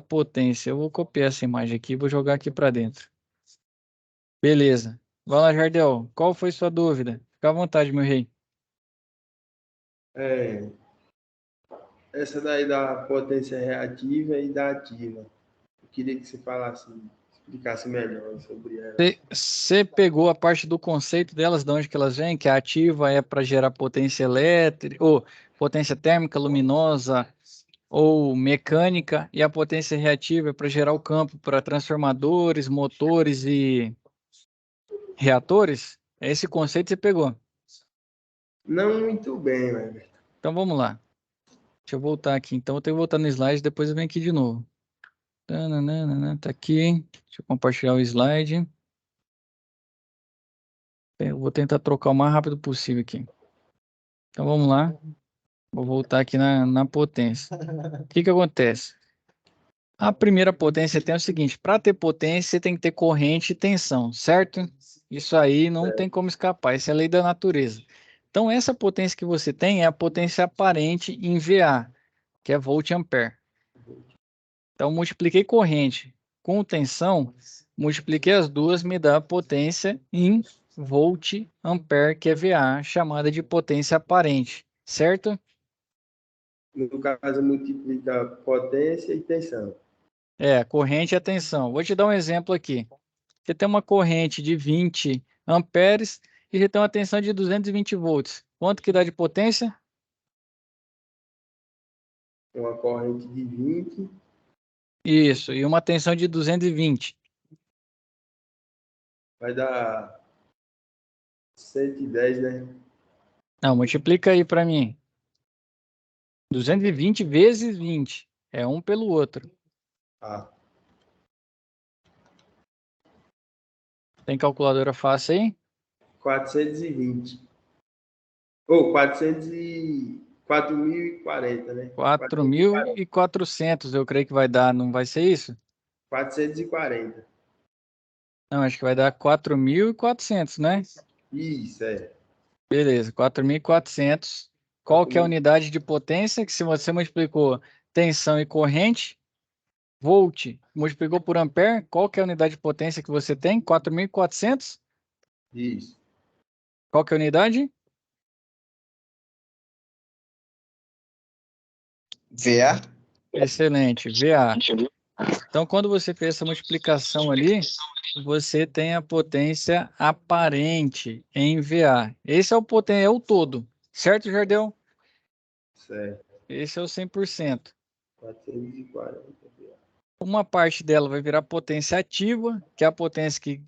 potência. Eu vou copiar essa imagem aqui e vou jogar aqui para dentro. Beleza. Vai lá, Jardel. Qual foi sua dúvida? Fica à vontade, meu rei. Essa daí da potência reativa e da ativa. Eu queria que você falasse, explicasse melhor sobre ela. Você pegou a parte do conceito delas, de onde que elas vêm, que a ativa é para gerar potência elétrica, ou potência térmica, luminosa, ou mecânica, e a potência reativa é para gerar o campo para transformadores, motores reatores? Esse conceito você pegou. Não muito bem, Weber. Então vamos lá. Deixa eu voltar aqui. Então eu tenho que voltar no slide, depois eu venho aqui de novo. Tá aqui. Deixa eu compartilhar o slide. Eu vou tentar trocar o mais rápido possível aqui. Então vamos lá. Vou voltar aqui na potência. O que acontece? A primeira potência tem o seguinte: para ter potência, você tem que ter corrente e tensão, certo? Isso aí não tem como escapar, isso é lei da natureza. Então, essa potência que você tem é a potência aparente em VA, que é volt-ampere. Então, multipliquei corrente com tensão, multipliquei as duas, me dá a potência em volt-ampere, que é VA, chamada de potência aparente, certo? No caso, multiplica potência e tensão. É, corrente e a tensão. Vou te dar um exemplo aqui. Você tem uma corrente de 20 amperes e você tem uma tensão de 220 volts. Quanto que dá de potência? Uma corrente de 20, Isso, e uma tensão de 220. vai dar 110, né? Não, multiplica aí para mim. 220 vezes 20. É um pelo outro. Ah, Tem calculadora fácil aí? 420. Ou 4.040, né? 4.400, eu creio que vai dar, não vai ser isso? 440. Não, acho que vai dar 4.400, né? Isso, é. Beleza, 4.400. Qual que é a unidade de potência? Que se você multiplicou tensão e corrente, volt, multiplicou por ampere, qual que é a unidade de potência que você tem? 4.400? Isso. Qual que é a unidade? VA? Excelente, VA. Então, quando você fez essa multiplicação ali, você tem a potência aparente em VA. Esse é é o todo, certo, Jardel? Certo. Esse é o 100%. 440. Uma parte dela vai virar potência ativa, que é a potência que,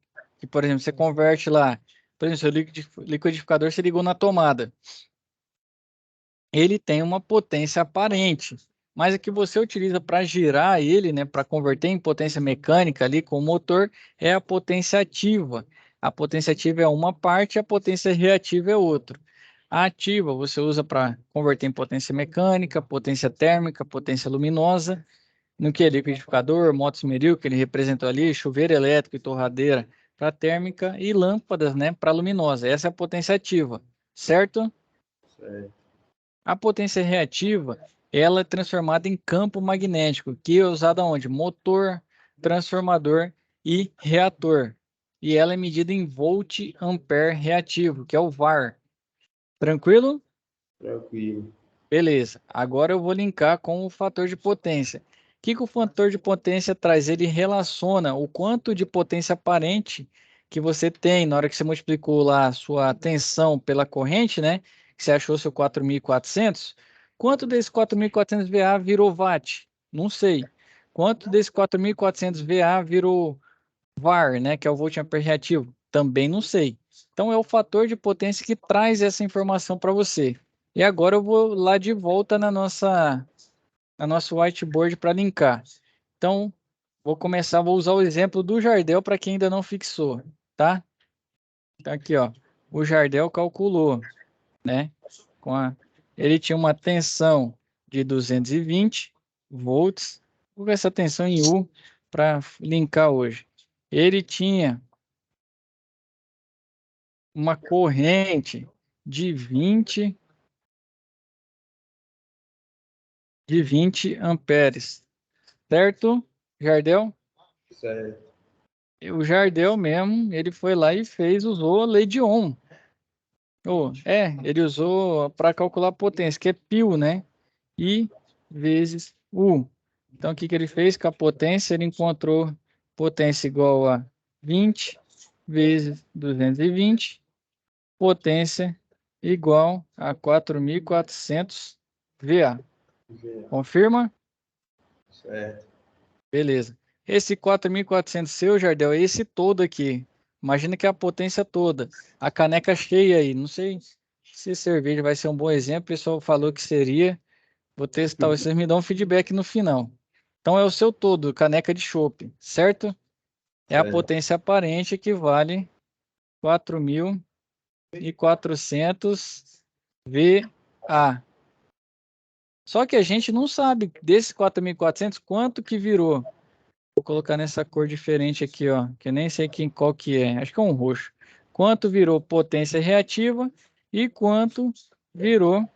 por exemplo, você converte lá. Por exemplo, seu liquidificador se ligou na tomada. Ele tem uma potência aparente, mas a que você utiliza para girar ele, né, para converter em potência mecânica ali com o motor, é a potência ativa. A potência ativa é uma parte, a potência reativa é outra. A ativa você usa para converter em potência mecânica, potência térmica, potência luminosa. No que é liquidificador, moto esmeril, que ele representou ali, chuveiro elétrico e torradeira para térmica e lâmpadas, né, para luminosa. Essa é a potência ativa, certo? Certo. A potência reativa, ela é transformada em campo magnético, que é usada onde? Motor, transformador e reator. E ela é medida em volt-ampere reativo, que é o VAR. Tranquilo? Tranquilo. Beleza. Agora eu vou linkar com o fator de potência. O que o fator de potência traz? Ele relaciona o quanto de potência aparente que você tem na hora que você multiplicou lá a sua tensão pela corrente, né? Que você achou seu 4.400. Quanto desse 4.400 VA virou watt? Não sei. Quanto desse 4.400 VA virou VAR, né? Que é o volt-ampere reativo? Também não sei. Então é o fator de potência que traz essa informação para você. E agora eu vou lá de volta na nosso whiteboard para linkar. Então, vou usar o exemplo do Jardel para quem ainda não fixou, tá? Então aqui, ó, o Jardel calculou, né? Ele tinha uma tensão de 220 volts. Vou ver essa tensão em U para linkar hoje. Ele tinha uma corrente de 20 amperes, certo, Jardel? Certo. E o Jardel mesmo, ele foi lá e usou a lei de Ohm. Ele usou para calcular a potência, que é π, né? I vezes U. Então, o que ele fez com a potência? Ele encontrou potência igual a 20 vezes 220, potência igual a 4.400 VA. Confirma? Certo. Beleza. Esse 4.400 seu, Jardel, é esse todo aqui. Imagina que é a potência toda. A caneca cheia aí. Não sei se cerveja vai ser um bom exemplo. O pessoal falou que seria. Vou testar. Vocês me dão um feedback no final. Então é o seu todo, caneca de chopp, certo? É a Certo. potência aparente que vale 4.400 VA. Só que a gente não sabe desses 4.400 quanto que virou. Vou colocar nessa cor diferente aqui, ó, que eu nem sei qual que é. Acho que é um roxo. Quanto virou potência reativa e quanto virou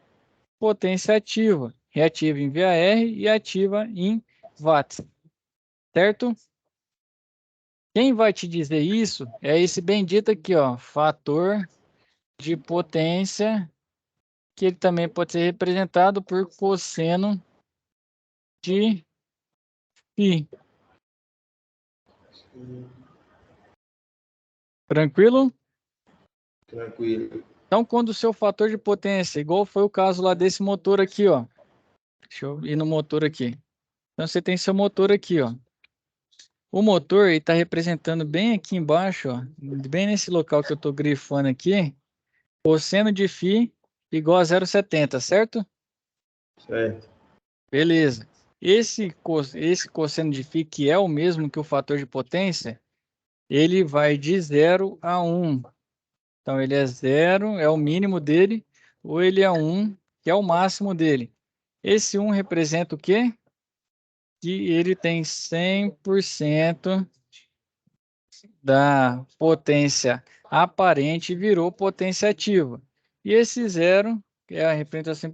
potência ativa. Reativa em VAR e ativa em watts. Certo? Quem vai te dizer isso é esse bendito aqui, ó, fator de potência, que ele também pode ser representado por cosseno de φ. Tranquilo? Tranquilo. Então, quando o seu fator de potência, igual foi o caso lá desse motor aqui, ó. Deixa eu ir no motor aqui. Então, você tem seu motor aqui, ó. O motor está representando bem aqui embaixo, ó, bem nesse local que eu estou grifando aqui, cosseno de φ igual a 0,70, certo? Certo. Beleza. Esse cosseno de φ, que é o mesmo que o fator de potência, ele vai de 0 a 1. Então, ele é 0, é o mínimo dele, ou ele é 1, que é o máximo dele. Esse 1 representa o quê? Que ele tem 100% da potência aparente virou potência ativa. E esse 0, que é a representação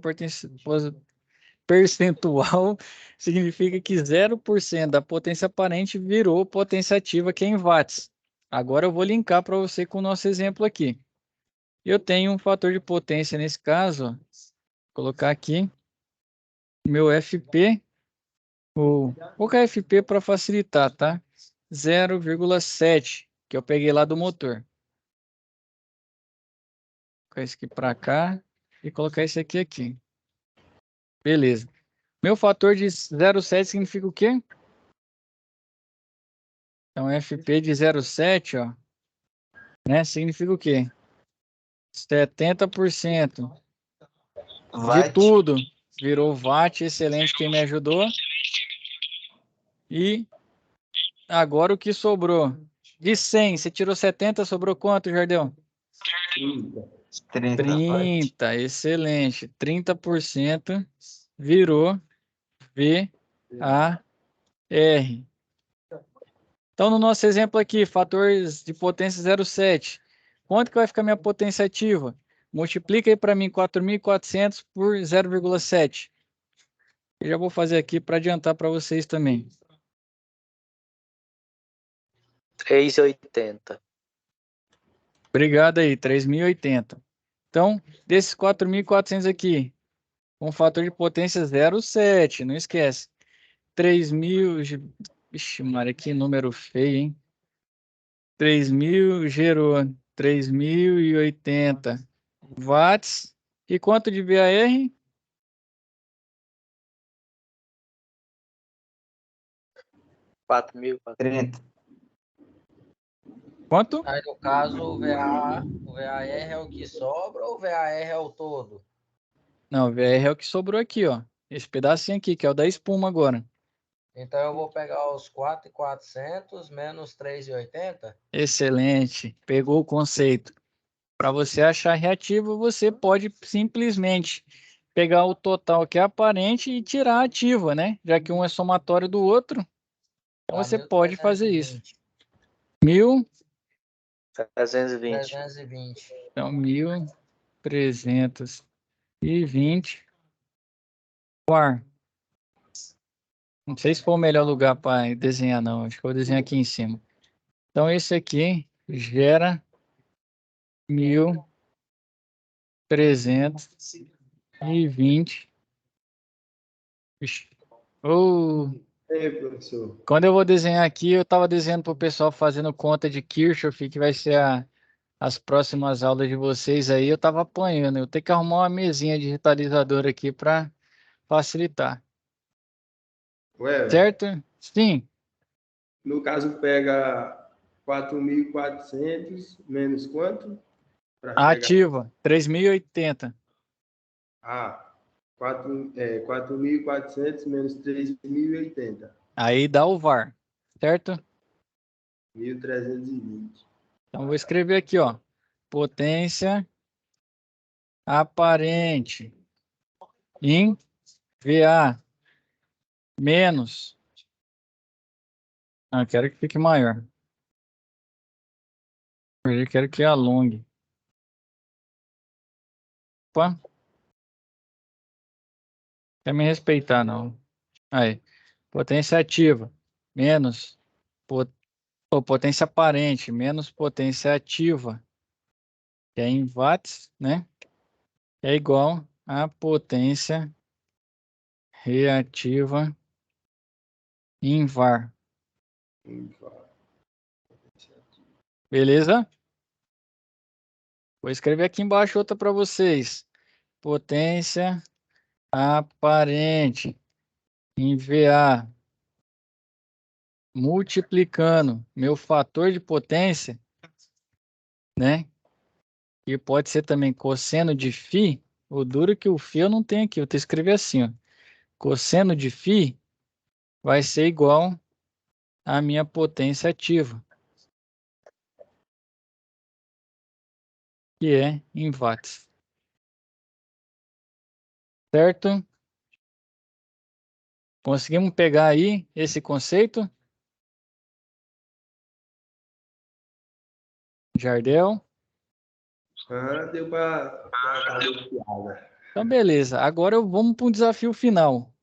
percentual, significa que 0% da potência aparente virou potência ativa, que é em watts. Agora eu vou linkar para você com o nosso exemplo aqui. Eu tenho um fator de potência nesse caso, ó, vou colocar aqui meu FP, vou colocar FP para facilitar, tá? 0,7, que eu peguei lá do motor. Vou colocar esse aqui para cá e colocar esse aqui. Beleza. Meu fator de 0,7 significa o quê? Então, FP de 0,7, ó, né? Significa o quê? 70% de tudo virou watt. Excelente, quem me ajudou. E agora o que sobrou? De 100, você tirou 70, sobrou quanto, Jardel? 30, excelente. 30% virou VAR. Então, no nosso exemplo aqui, fatores de potência 0,7. Quanto que vai ficar minha potência ativa? Multiplica aí para mim 4.400 por 0,7. Eu já vou fazer aqui para adiantar para vocês também. 3,80. Obrigado aí, 3.080. Então, desses 4.400 aqui, com fator de potência 0,7, não esquece. 3.000, ixi, Maria, que número feio, hein? 3.000 gerou 3.080 watts. E quanto de VAR? 4.030. Quanto? Aí, no caso, o VAR é o que sobra ou o VAR é o todo? Não, VAR é o que sobrou aqui, ó. Esse pedacinho aqui, que é o da espuma agora. Então, eu vou pegar os 4.400 menos 3,80? Excelente. Pegou o conceito. Para você achar reativo, você pode simplesmente pegar o total que é aparente e tirar a ativa, né? Já que um é somatório do outro. Então, você pode fazer isso. 320. Então, 1.320 war. Não sei se foi o melhor lugar para desenhar, não. Acho que eu vou desenhar aqui em cima. Então, esse aqui gera 1.320. Ixi. Professor. Quando eu vou desenhar aqui, eu estava desenhando para o pessoal fazendo conta de Kirchhoff, que vai ser as próximas aulas de vocês aí. Eu estava apanhando. Eu tenho que arrumar uma mesinha digitalizadora aqui para facilitar. Ué, Certo? Sim. no caso, pega 4.400 menos quanto? Pra A chegar... ativa, 3.080. 4.400 menos 3.080. Aí dá o VAR, certo? 1.320. Então, vou escrever aqui, ó. Potência aparente em VA menos... Ah, quero que fique maior. Eu quero que alongue. Opa. Quer me respeitar, não. Aí. Potência ativa menos potência aparente menos potência ativa, que é em watts, né? É igual a potência reativa em var. Beleza? Vou escrever aqui embaixo outra para vocês. Potência aparente em VA multiplicando meu fator de potência, né? E pode ser também cosseno de φ. O duro que o φ eu não tenho aqui. Eu vou escrever assim, ó. Cosseno de φ vai ser igual à minha potência ativa, que é em watts. Certo? Conseguimos pegar aí esse conceito? Jardel? Deu para piada. Então, beleza. Agora vamos para um desafio final.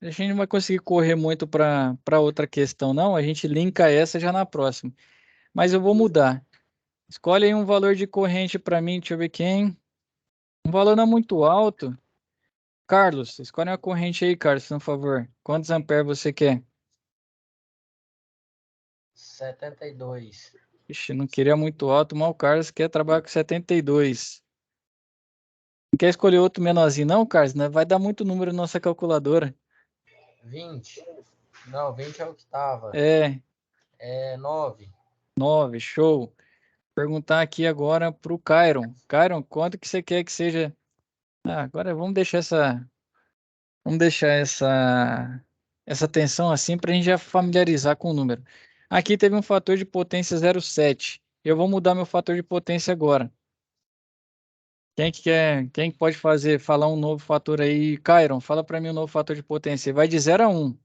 A gente não vai conseguir correr muito para outra questão, não. A gente linka essa já na próxima. Mas eu vou mudar. Escolhe aí um valor de corrente para mim. Deixa eu ver quem. Um valor não muito alto. Carlos, escolhe uma corrente aí, Carlos, por favor. Quantos amperes você quer? 72. Ixi, não queria muito alto, mas o Carlos quer trabalhar com 72. Não quer escolher outro menorzinho, não, Carlos? Né? Vai dar muito número na nossa calculadora. 20. Não, 20 é o que tava. É, É 9. 9, show. Perguntar aqui agora pro Cairon. Cairon, quanto que você quer que seja? Ah, agora vamos deixar essa tensão assim para a gente já familiarizar com o número. Aqui teve um fator de potência 0,7. Eu vou mudar meu fator de potência agora. Quem que quer, quem que pode falar um novo fator aí? Cairon, fala para mim um novo fator de potência. Vai de 0 a 1.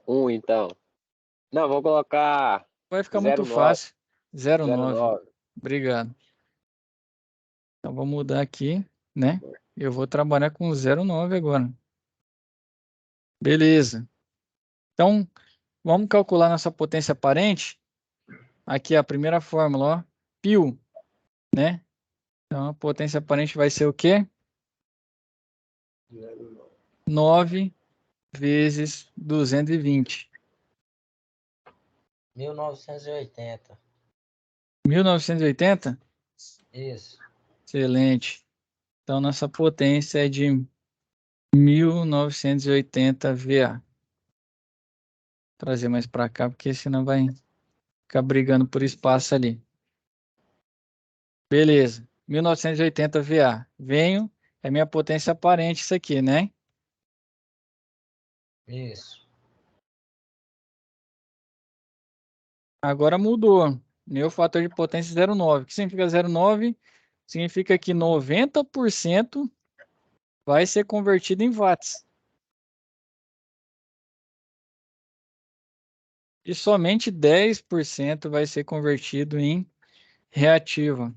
1, então. Não, vou colocar Vai ficar muito 0,9. fácil. 0,9. 0,9. Obrigado. Então vou mudar aqui, né? Eu vou trabalhar com 0,9 agora. Beleza. Então, vamos calcular nossa potência aparente. Aqui a primeira fórmula, ó. Π, né? Então a potência aparente vai ser o quê? 9 vezes 220. 1980. 1980? Isso. Excelente. Então, nossa potência é de 1980 VA. Trazer mais para cá, porque senão vai ficar brigando por espaço ali. Beleza. 1980 VA. Venho, é minha potência aparente isso aqui, né? Isso. Agora mudou. Meu fator de potência é 0,9. O que significa 0,9? Significa que 90% vai ser convertido em watts. E somente 10% vai ser convertido em reativa.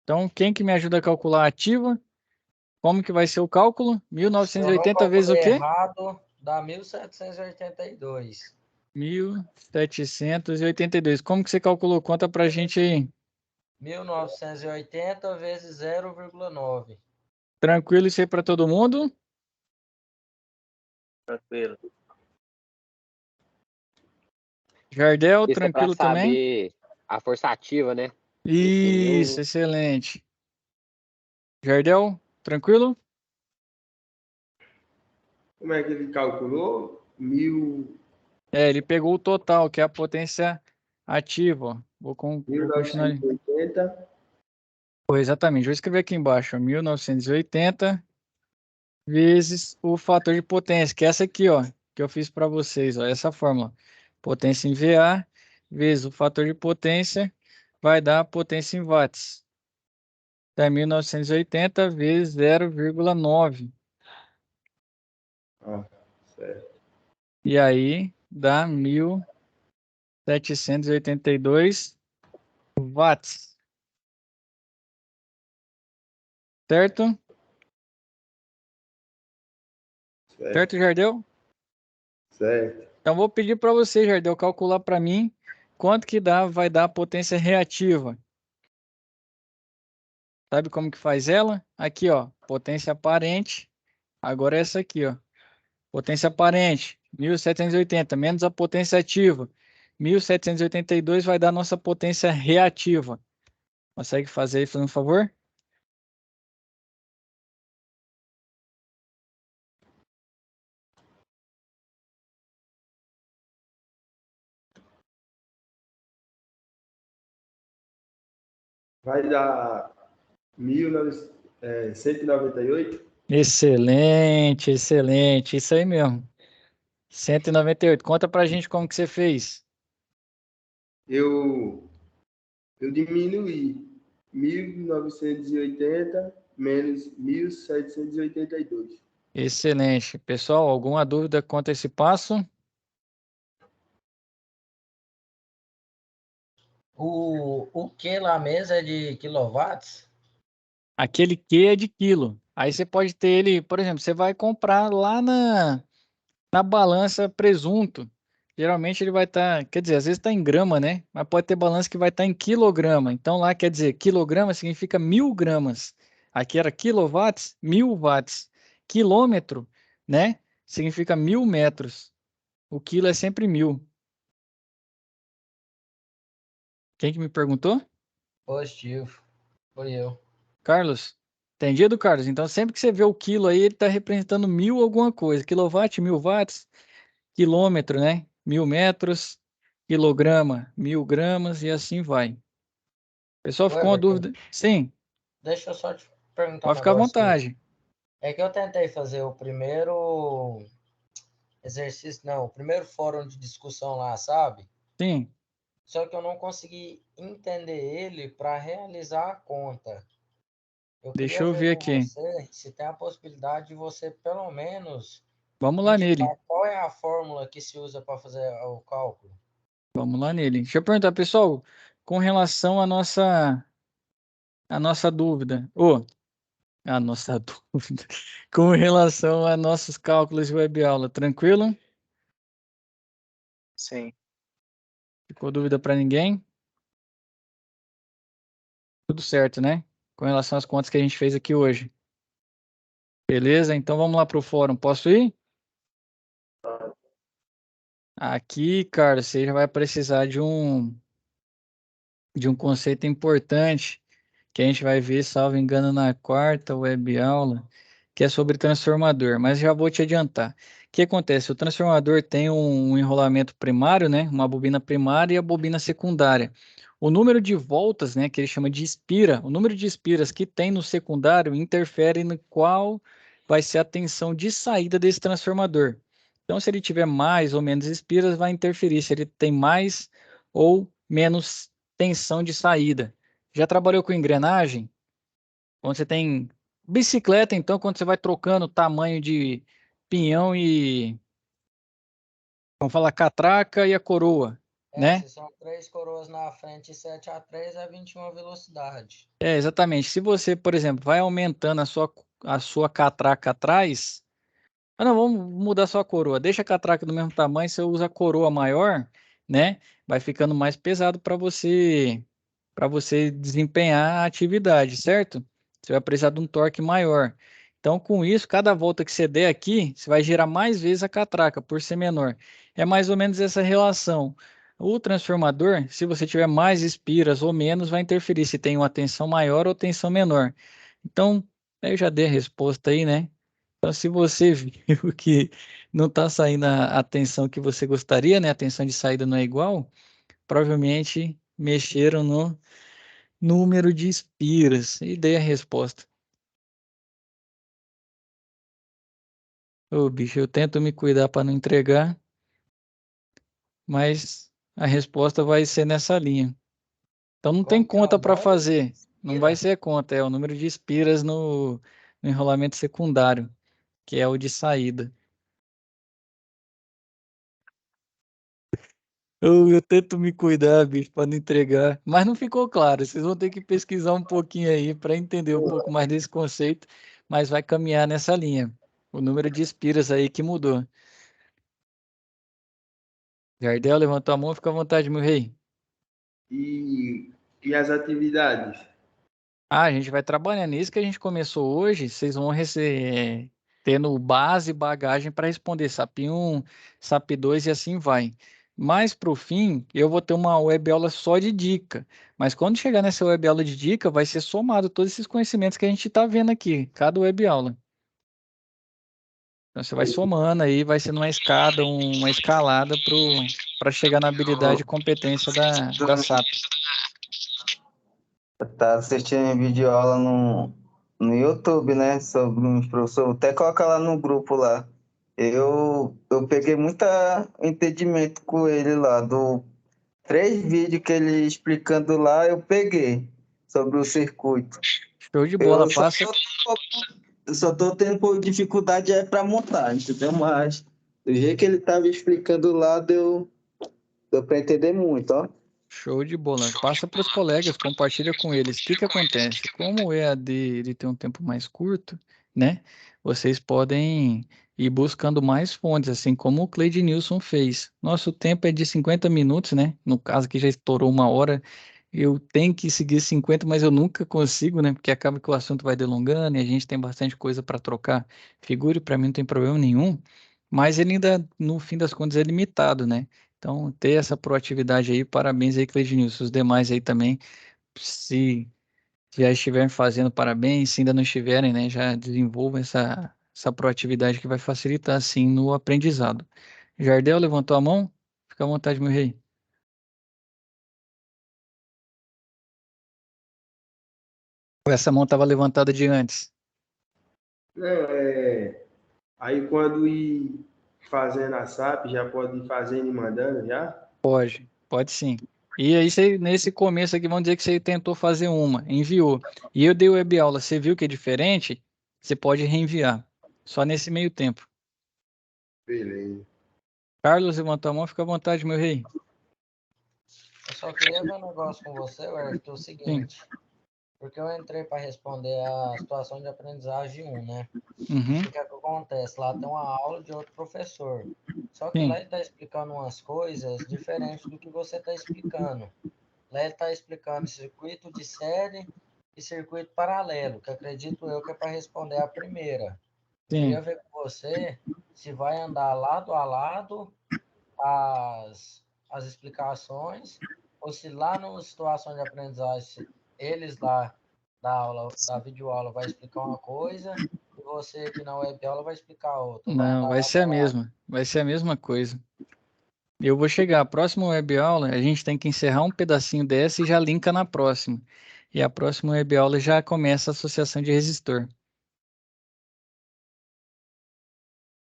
Então, quem que me ajuda a calcular a ativa? Como que vai ser o cálculo? Se eu não 1980 vezes o calculei quê? errado, dá 1782. 1782. Como que você calculou? Conta pra gente aí. 1980 vezes 0,9. Tranquilo isso aí para todo mundo? Tranquilo. Jardel, Isso é para tranquilo também? saber a força ativa, né? Isso, excelente. Jardel, tranquilo? Como é que ele calculou? 1000, Ele pegou o total, que é a potência ativa, ó. Vou continuar ali. 1980 Foi exatamente, vou escrever aqui embaixo, ó, 1980 vezes o fator de potência, que é essa aqui, ó, que eu fiz para vocês, ó, essa fórmula. Potência em VA vezes o fator de potência vai dar a potência em watts. Então, 1980 vezes 0,9. certo. E aí dá 1.782 watts. Certo? Certo, Jardel? Certo. Então, vou pedir para você, Jardel, calcular para mim quanto que vai dar a potência reativa. Sabe como que faz ela? Aqui, ó, potência aparente. Agora é essa aqui, ó. Potência aparente, 1780, menos a potência ativa. 1782 vai dar a nossa potência reativa. Consegue fazer aí, fazendo um favor? Vai dar 198. Excelente, excelente. Isso aí mesmo. 198. Conta pra gente como que você fez. Eu diminuí 1980 menos 1782. Excelente. Pessoal, alguma dúvida quanto a esse passo? O que lá mesmo é de quilowatts? Aquele Q é de quilo. Aí você pode ter ele, por exemplo, você vai comprar lá na balança presunto. Geralmente ele vai estar, quer dizer, às vezes está em grama, né? Mas pode ter balança que vai estar em quilograma. Então lá quer dizer, quilograma significa 1.000 gramas. Aqui era quilowatts, 1.000 watts. Quilômetro, né? Significa 1.000 metros. O quilo é sempre 1.000. Quem que me perguntou? Positivo. Foi eu. Carlos. Entendido, Carlos? Então sempre que você vê o quilo aí, ele está representando 1.000 alguma coisa. Quilowatt, 1.000 watts. Quilômetro, né? 1.000 metros, quilograma, 1.000 gramas e assim vai. Pessoal, Ô, ficou uma Everton, dúvida? Sim, deixa eu só te perguntar um pode ficar à negócio aqui. vontade. É que eu tentei fazer o primeiro exercício, não, o primeiro fórum de discussão lá, sabe? Sim, Só que eu não consegui entender ele para realizar a conta. Eu deixa queria eu ver ver com aqui. você se tem a possibilidade de você, pelo menos, Vamos lá nele. indicar qual é a fórmula que se usa para fazer o cálculo. Vamos lá nele. Deixa eu perguntar, pessoal, com relação à nossa dúvida. A nossa dúvida. Com relação a nossos cálculos de web aula, tranquilo? Sim. Ficou dúvida para ninguém? Tudo certo, né? Com relação às contas que a gente fez aqui hoje. Beleza? Então vamos lá para o fórum. Posso ir? Aqui, cara, você já vai precisar de um conceito importante que a gente vai ver, salvo engano, na quarta web aula, que é sobre transformador. Mas já vou te adiantar. O que acontece? O transformador tem um enrolamento primário, né? Uma bobina primária e a bobina secundária. O número de voltas, né, que ele chama de espira, o número de espiras que tem no secundário interfere no qual vai ser a tensão de saída desse transformador. Então, se ele tiver mais ou menos espiras, vai interferir se ele tem mais ou menos tensão de saída. Já trabalhou com engrenagem? Quando você tem bicicleta, então, quando você vai trocando o tamanho de pinhão e, vamos falar, catraca e a coroa, né? Se são 3 coroas na frente e 7 a 3 é 21 velocidade. Exatamente. Se você, por exemplo, vai aumentando a sua catraca atrás, não, vamos mudar só a coroa. Deixa a catraca do mesmo tamanho, você usa a coroa maior, né? Vai ficando mais pesado para você desempenhar a atividade, certo? Você vai precisar de um torque maior. Então, com isso, cada volta que você der aqui, você vai girar mais vezes a catraca, por ser menor. É mais ou menos essa relação. O transformador, se você tiver mais espiras ou menos, vai interferir se tem uma tensão maior ou tensão menor. Então, eu já dei a resposta aí, né? Então, se você viu que não está saindo a atenção que você gostaria, né? A atenção de saída não é igual, provavelmente mexeram no número de espiras e dei a resposta. Ô, bicho, eu tento me cuidar para não entregar, mas a resposta vai ser nessa linha. Então não tem Como que é conta o para nome? fazer. Não vai Espira. ser conta, é o número de espiras no enrolamento secundário, que é o de saída. Eu tento me cuidar, bicho, para não entregar, mas não ficou claro. Vocês vão ter que pesquisar um pouquinho aí para entender um pouco mais desse conceito, mas vai caminhar nessa linha. O número de espiras aí que mudou. Jardel levantou a mão, fica à vontade, meu rei. E as atividades? Ah, a gente vai trabalhando nisso que a gente começou hoje. Vocês vão tendo base e bagagem para responder SAP 1, SAP 2 e assim vai. Mais para o fim, eu vou ter uma web aula só de dica. Mas quando chegar nessa web aula de dica, vai ser somado todos esses conhecimentos que a gente está vendo aqui, cada web aula. Então você vai somando aí, vai sendo uma escada, uma escalada para chegar na habilidade e competência da SAP. Tá assistindo vídeo aula no YouTube, né? Sobre uns professores. Até coloca lá no grupo lá. Eu peguei muita entendimento com ele lá. 3 vídeos que ele explicando lá, eu peguei sobre o circuito. Show de bola, Eu só passa. eu só tô tendo um pouco de dificuldade para montar, entendeu? Mas do jeito que ele tava explicando lá, deu para entender muito, ó. Show de bola. Passa para os colegas, compartilha com eles. O que que acontece? Como o EAD ele tem um tempo mais curto, né? Vocês podem ir buscando mais fontes, assim como o Cleide Nilson fez. Nosso tempo é de 50 minutos, né? No caso que já estourou 1 hora, eu tenho que seguir 50, mas eu nunca consigo, né? Porque acaba que o assunto vai delongando e a gente tem bastante coisa para trocar. Figure, para mim não tem problema nenhum, mas ele ainda, no fim das contas, é limitado, né? Então, ter essa proatividade aí, parabéns aí, Cleidinilson. Os demais aí também, se já estiverem fazendo, parabéns. Se ainda não estiverem, né, já desenvolvam essa proatividade que vai facilitar, assim, no aprendizado. Jardel levantou a mão? Fica à vontade, meu rei. Ou essa mão estava levantada de antes? Não, aí quando ir fazendo a SAP, já pode ir fazendo e mandando já? Pode sim. E aí, nesse começo aqui, vamos dizer que você tentou fazer uma, enviou. E eu dei web aula, você viu que é diferente? Você pode reenviar. Só nesse meio tempo. Beleza. Carlos levantou a mão, fica à vontade, meu rei. Eu só queria ver um negócio com você, Arthur, o Sim. seguinte. Porque eu entrei para responder a situação de aprendizagem 1, né? Uhum. O que é que acontece? Lá tem uma aula de outro professor. Só que Sim. lá ele está explicando umas coisas diferentes do que você está explicando. Lá ele está explicando circuito de série e circuito paralelo, que acredito eu que é para responder a primeira. Eu queria Sim. ver com você se vai andar lado a lado as explicações, ou se lá na situação de aprendizagem, eles lá da aula, da videoaula, vai explicar uma coisa, e você aqui na web aula vai explicar outra, vai Não, andar vai lado ser a a lado. mesma. Vai ser a mesma coisa. Eu vou chegar. A próxima web aula, a gente tem que encerrar um pedacinho dessa e já linka na próxima. E a próxima web aula já começa a associação de resistor.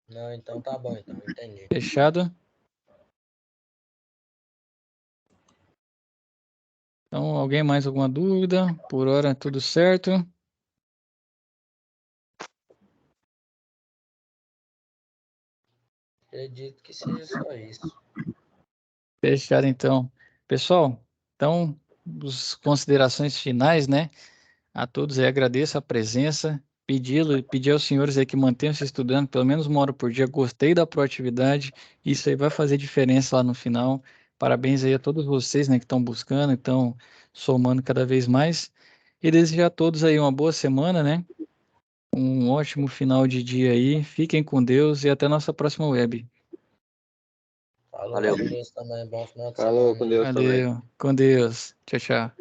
Não, então tá bom, então, entendi. Fechado? Então, alguém mais alguma dúvida? Por hora, tudo certo? Acredito que seja só isso. Fechado, então. Pessoal, então, as considerações finais, né? A todos aí agradeço a presença. Pedir aos senhores aí que mantenham se estudando pelo menos 1 hora por dia. Gostei da proatividade. Isso aí vai fazer diferença lá no final. Parabéns aí a todos vocês, né, que estão buscando, estão somando cada vez mais. E desejar a todos aí uma boa semana, né? Um ótimo final de dia aí. Fiquem com Deus e até a nossa próxima web. Falou Valeu. com Deus também, bom final de Falou semana com aí. Deus também. Valeu, com Deus. Tchau, tchau.